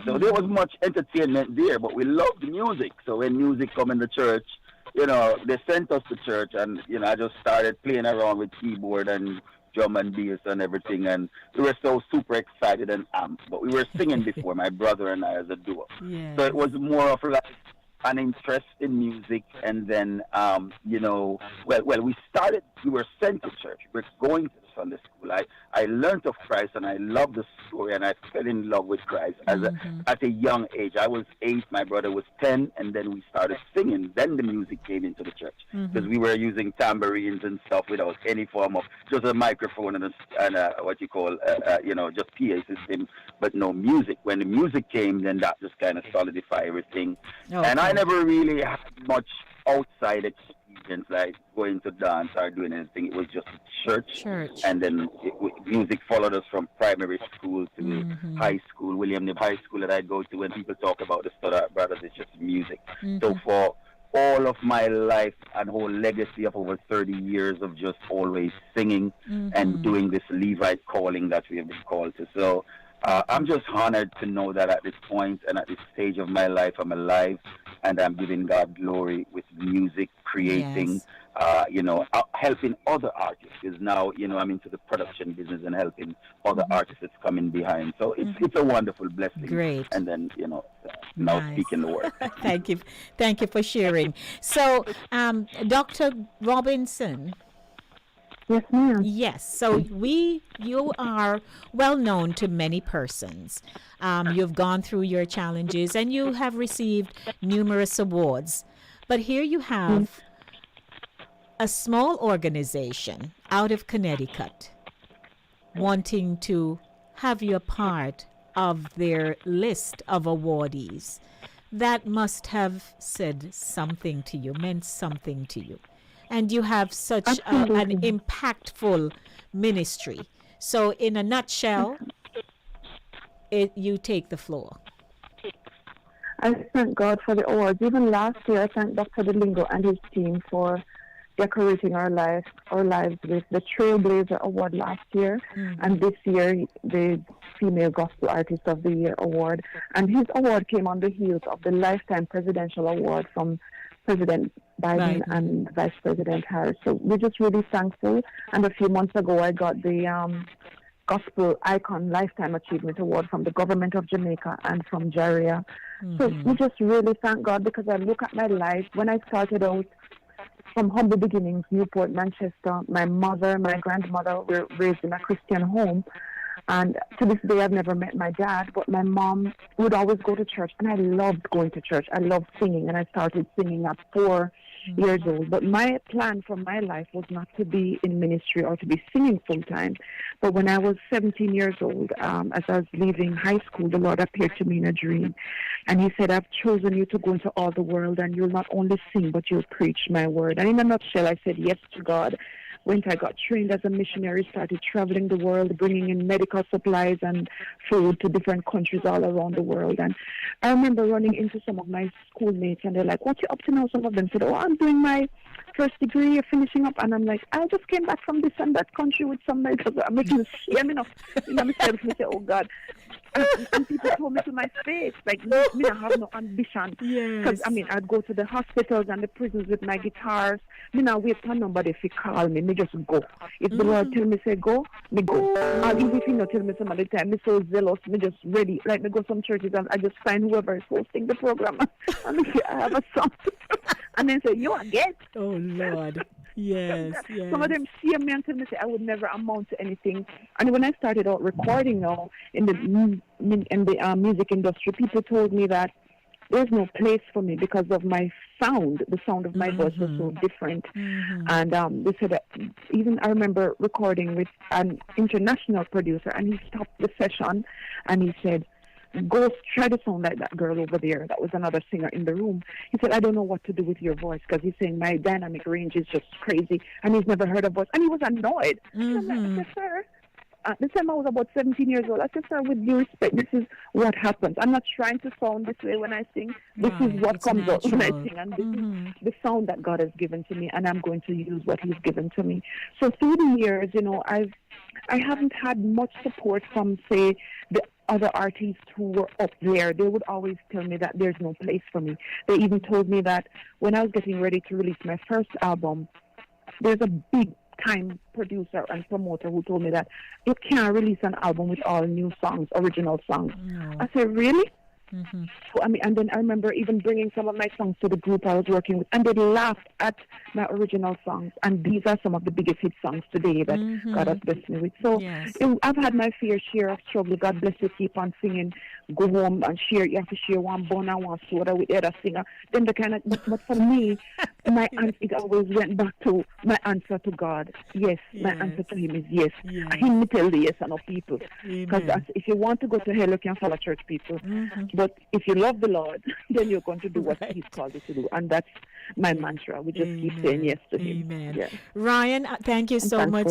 Speaker 12: So there was much entertainment there, but we loved music. So when music come in the church, you know, they sent us to church, and, you know, I just started playing around with keyboard and drum and bass and everything, and we were so super excited and amped. But we were singing before, my brother and I, as a duo.
Speaker 3: Yes.
Speaker 12: So it was more of like an interest in music, and then, you know, we were sent to church. We were going to Sunday school. I learned of Christ, and I loved the story, and I fell in love with Christ at a young age. I was 8, my brother was 10, and then we started singing. Then the music came into the church, because we were using tambourines and stuff without any form of, just a microphone and what you call, just PA system, but no music. When the music came, then that just kind of solidified everything.
Speaker 3: Okay.
Speaker 12: And I never really had much outside experience, like going to dance or doing anything. It was just church. And then music followed us from primary school to high school, William Knibb High School that I go to. When people talk about the Stoddard Brothers, it's just music. So for all of my life and whole legacy of over 30 years of just always singing and doing this Levite calling that we have been called to. So I'm just honored to know that at this point and at this stage of my life, I'm alive and I'm giving God glory with music, creating, helping other artists. Because now, I'm into the production business and helping other artists that's coming behind. So it's a wonderful blessing.
Speaker 3: Great.
Speaker 12: And then, now speaking the word.
Speaker 3: Thank you for sharing. So, Dr. Robinson.
Speaker 13: Yes, ma'am.
Speaker 3: Yes. So you are well known to many persons. You've gone through your challenges and you have received numerous awards. But here you have a small organization out of Connecticut wanting to have you a part of their list of awardees. That must have said something to you, meant something to you. And you have such an impactful ministry. So in a nutshell, you take the floor.
Speaker 13: I thank God for the awards. Even last year, I thank Dr. DeLingo and his team for decorating our lives with the Trailblazer Award last year, and this year the Female Gospel Artist of the Year Award. And his award came on the heels of the Lifetime Presidential Award from President Biden and Vice President Harris. So we're just really thankful. And a few months ago, I got the Gospel Icon Lifetime Achievement Award from the government of Jamaica and from Jaria. So we just really thank God, because I look at my life. When I started out from humble beginnings, Newport, Manchester, my mother, my grandmother were raised in a Christian home. And to this day, I've never met my dad, but my mom would always go to church, and I loved going to church. I loved singing, and I started singing at 4 years old. But my plan for my life was not to be in ministry or to be singing full time. But when I was 17 years old, as I was leaving high school, the Lord appeared to me in a dream. And he said, I've chosen you to go into all the world, and you'll not only sing, but you'll preach my word. And in a nutshell, I said yes to God. I got trained as a missionary, started traveling the world, bringing in medical supplies and food to different countries all around the world. And I remember running into some of my schoolmates, and they're like, what you up to now? Some of them said, oh, I'm doing my first degree, finishing up. And I'm like, I just came back from this and that country with somebody, because I'm making shame enough. Myself, I say, oh, God. And people told me to my face, like, me I have no ambition. Because, I'd go to the hospitals and the prisons with my guitars. Me not wait for nobody if he call me. Me just go. If the Lord tell me say go, me go. And even if he not tell me some other time, me so zealous, me just ready. Like, me go some churches and I just find whoever is hosting the program. And me say, I have a song. And then say, you again?
Speaker 3: Oh, Lord. Yes.
Speaker 13: Some of them see me and tell me, say, I would never amount to anything. And when I started out recording now in the music industry, people told me that there's no place for me because of my sound. The sound of my voice was so different. And they said that, even I remember recording with an international producer, and he stopped the session and he said, go try to sound like that girl over there. That was another singer in the room. He said, I don't know what to do with your voice, because he's saying my dynamic range is just crazy, and he's never heard a voice. And he was annoyed. And I'm like, sir, this time I was about 17 years old. I said, sir, with due respect, this is what happens. I'm not trying to sound this way when I sing. This is what comes out when I sing. And this is the sound that God has given to me, and I'm going to use what he's given to me. So through the years, I haven't had much support from, say, the other artists who were up there. They would always tell me that there's no place for me. They even told me that when I was getting ready to release my first album, there's a big time producer and promoter who told me that you can't release an album with all new songs, original songs. I said, really? So, I mean, and then I remember even bringing some of my songs to the group I was working with, and they laughed at my original songs. And these are some of the biggest hit songs today that God has blessed me with. So I've had my fair share of struggle. God bless you. Keep on singing. Go home and share. You have to share one bun and one soda with the other singer. Then the kind of, but for me, my answer, it always went back to my answer to God. Yes, my answer to Him is yes. Him me tell the yes and no people. Because if you want to go to hell, you can follow church people. But if you love the Lord, then you're going to do what He's called you to do. And that's my mantra. We just keep saying yes to Him.
Speaker 3: Amen.
Speaker 13: Yeah.
Speaker 3: Ryan, thank you so much.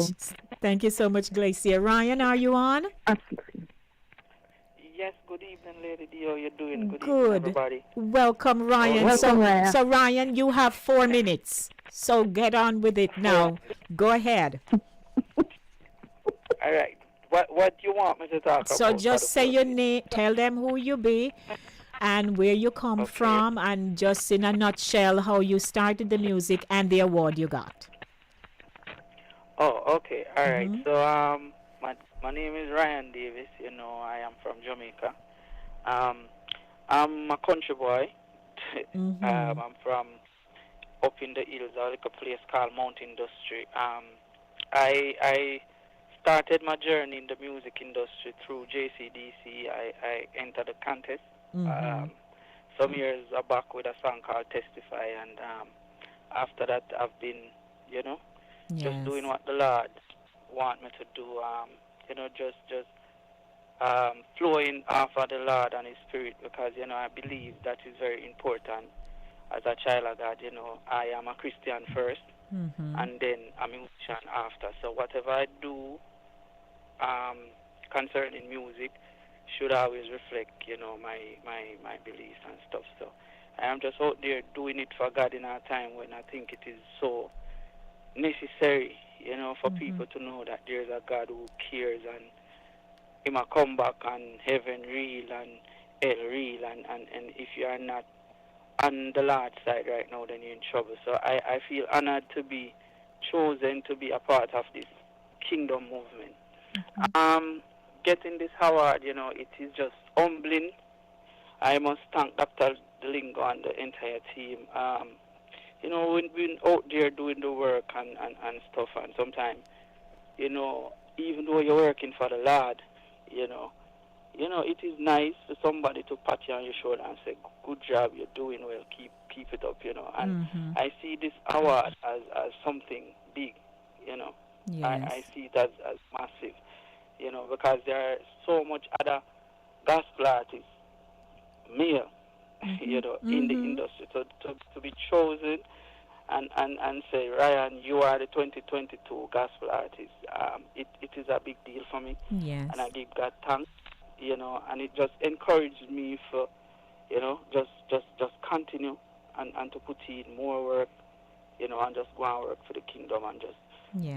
Speaker 3: Thank you so much, Glacia. Ryan, are you on?
Speaker 13: Absolutely.
Speaker 14: Yes, good evening, Lady D. How you doing? Good
Speaker 3: Good.
Speaker 14: evening, everybody.
Speaker 3: Welcome, Ryan.
Speaker 13: Welcome, Ryan.
Speaker 3: So, Ryan, you have 4 minutes. So get on with it now. Go ahead.
Speaker 14: All right. What you want me to talk about?
Speaker 3: So just say your name, tell them who you be and where you come from, and just in a nutshell how you started the music and the award you got.
Speaker 14: Oh, okay. All right. So my name is Ryan Davis. You know, I am from Jamaica. I'm a country boy. I'm from up in the hills, a little place called Mount Industry. I started my journey in the music industry through JCDC. I entered a contest some years back with a song called Testify, and after that I've been, you know, just doing what the Lord want me to do, you know, just flowing off of the Lord and His Spirit, because, you know, I believe that is very important as a child of God. You know, I am a Christian first, and then a musician after. So whatever I do concerning music should always reflect, you know, my beliefs and stuff. So I am just out there doing it for God in our time when I think it is so necessary, you know, for people to know that there's a God who cares, and Him a come back and heaven real and hell real, and if you are not on the Lord's side right now, then you're in trouble. So I feel honored to be chosen to be a part of this kingdom movement. Getting this award, you know, it is just humbling. I must thank Dr. Delingo and the entire team. You know, when we're out there doing the work and stuff, and sometimes, you know, even though you're working for the Lord, you know, it is nice for somebody to pat you on your shoulder and say, good job, you're doing well, keep it up, you know. And I see this award as something big, you know. I see it as massive, you know, because there are so much other gospel artists, male, you know, in the industry. To be chosen and say, Ryan, you are the 2022 gospel artist, it is a big deal for me.
Speaker 3: Yes.
Speaker 14: And I give God thanks, you know, and it just encouraged me for, you know, just continue and to put in more work, you know, and just go and work for the kingdom and just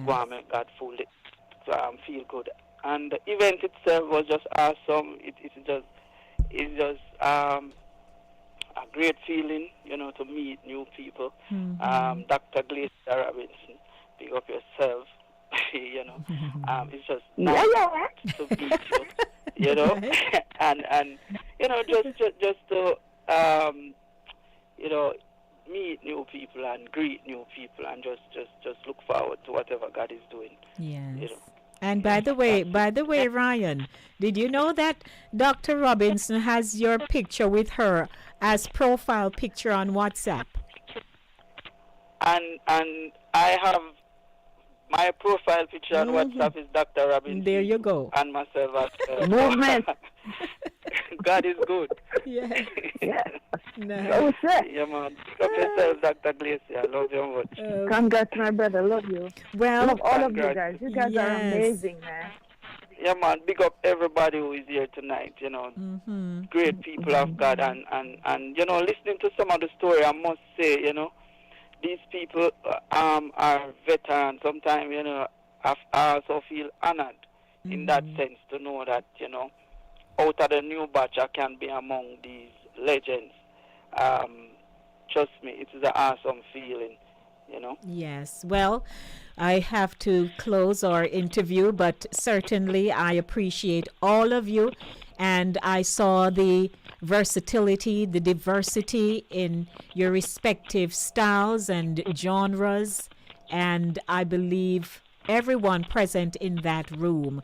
Speaker 14: go and make God feel good. And the event itself was just awesome. It's just a great feeling, you know, to meet new people. Dr. Glacia Robinson, pick up yourself, you know. It's just nice to meet you, you know, and you know, just to you know, meet new people and greet new people and just look forward to whatever God is doing.
Speaker 3: Yes.
Speaker 14: You know.
Speaker 3: And by the way, Ryan, did you know that Dr. Robinson has your picture with her as profile picture on WhatsApp?
Speaker 14: And I have my profile picture on WhatsApp is Dr. Robinson.
Speaker 3: There you go.
Speaker 14: And myself as
Speaker 13: Movement.
Speaker 14: God is good.
Speaker 3: Yeah.
Speaker 13: Nice.
Speaker 14: Yeah, man. Pick up yourself, Dr. Glacia. I love you much.
Speaker 13: Congrats, my brother. Love you.
Speaker 3: Well,
Speaker 13: love all of you guys. You guys are amazing, man.
Speaker 14: Yeah, man. Big up everybody who is here tonight. You know, great people of God, and you know, listening to some of the story, I must say, you know, these people are veterans. Sometimes, you know, I also feel honored in that sense to know that, you know, out of the new batch, I can be among these legends. Trust me, it is an awesome feeling, you know.
Speaker 3: Yes. Well, I have to close our interview, but certainly I appreciate all of you. And I saw the versatility, the diversity in your respective styles and genres. And I believe everyone present in that room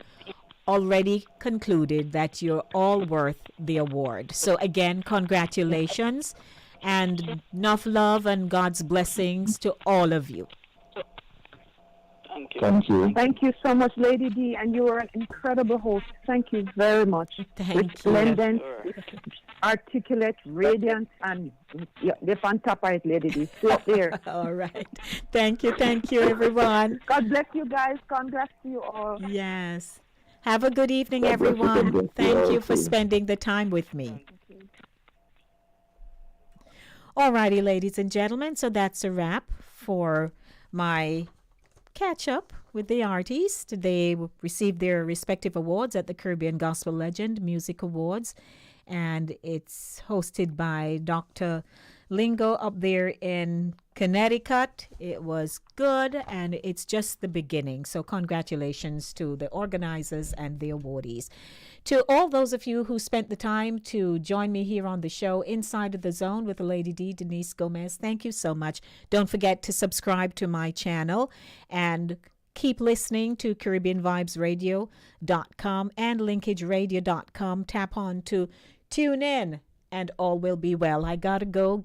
Speaker 3: already concluded that you're all worth the award. So again, congratulations and enough love and God's blessings to all of you.
Speaker 14: Thank you.
Speaker 10: Thank you.
Speaker 13: Thank you so much, Lady D, and you were an incredible host. Thank you very much.
Speaker 3: Thank you.
Speaker 13: Splendid, articulate, radiant, and they're on top of it, Lady D. Stay there.
Speaker 3: All right. Thank you, everyone.
Speaker 13: God bless you guys. Congrats to you all.
Speaker 3: Yes. Have a good evening,
Speaker 10: God bless you. God
Speaker 3: everyone.
Speaker 10: bless you
Speaker 3: Thank
Speaker 10: all,
Speaker 3: you for
Speaker 10: too.
Speaker 3: spending the time with me. All righty, ladies and gentlemen. So that's a wrap for my catch up with the artists. They received their respective awards at the Caribbean Gospel Legend Music Awards, and it's hosted by Dr. Lingo up there in Connecticut. It was good, and it's just the beginning. So congratulations to the organizers and the awardees. To all those of you who spent the time to join me here on the show, Inside of the Zone with the Lady D, Denise Gomez, thank you so much. Don't forget to subscribe to my channel and keep listening to CaribbeanVibesRadio.com and LinkageRadio.com. Tap on to Tune In and all will be well. I gotta go.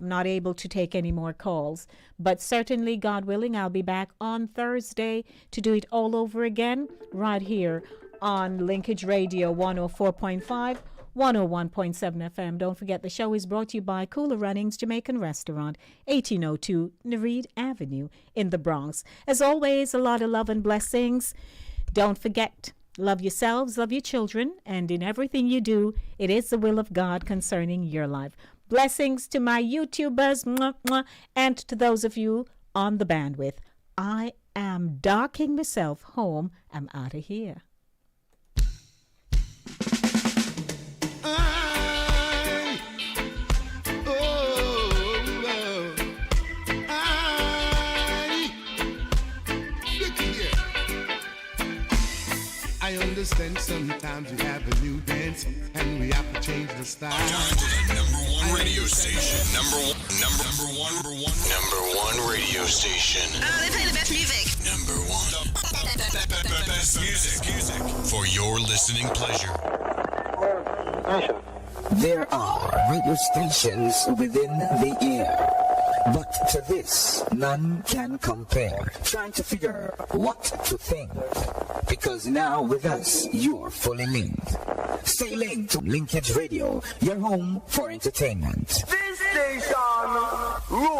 Speaker 3: I'm not able to take any more calls, but certainly, God willing, I'll be back on Thursday to do it all over again right here on Linkage Radio 104.5, 101.7 FM. Don't forget, the show is brought to you by Cooler Runnings Jamaican Restaurant, 1802 Nereid Avenue in the Bronx. As always, a lot of love and blessings. Don't forget, love yourselves, love your children, and in everything you do, it is the will of God concerning your life. Blessings to my YouTubers, mwah, mwah, and to those of you on the bandwidth. I am docking myself home. I'm out of here.
Speaker 9: I understand sometimes we have a new dance and we have to change the style.
Speaker 15: Time to the number one radio station. Number one radio station.
Speaker 16: Oh, they play the best music.
Speaker 15: Number one. The best music for your listening pleasure.
Speaker 17: There are radio stations within the air, but to this, none can compare. Trying to figure what to think, because now with us, you're fully linked. Stay linked to Linkage Radio, your home for entertainment.
Speaker 18: This station rules.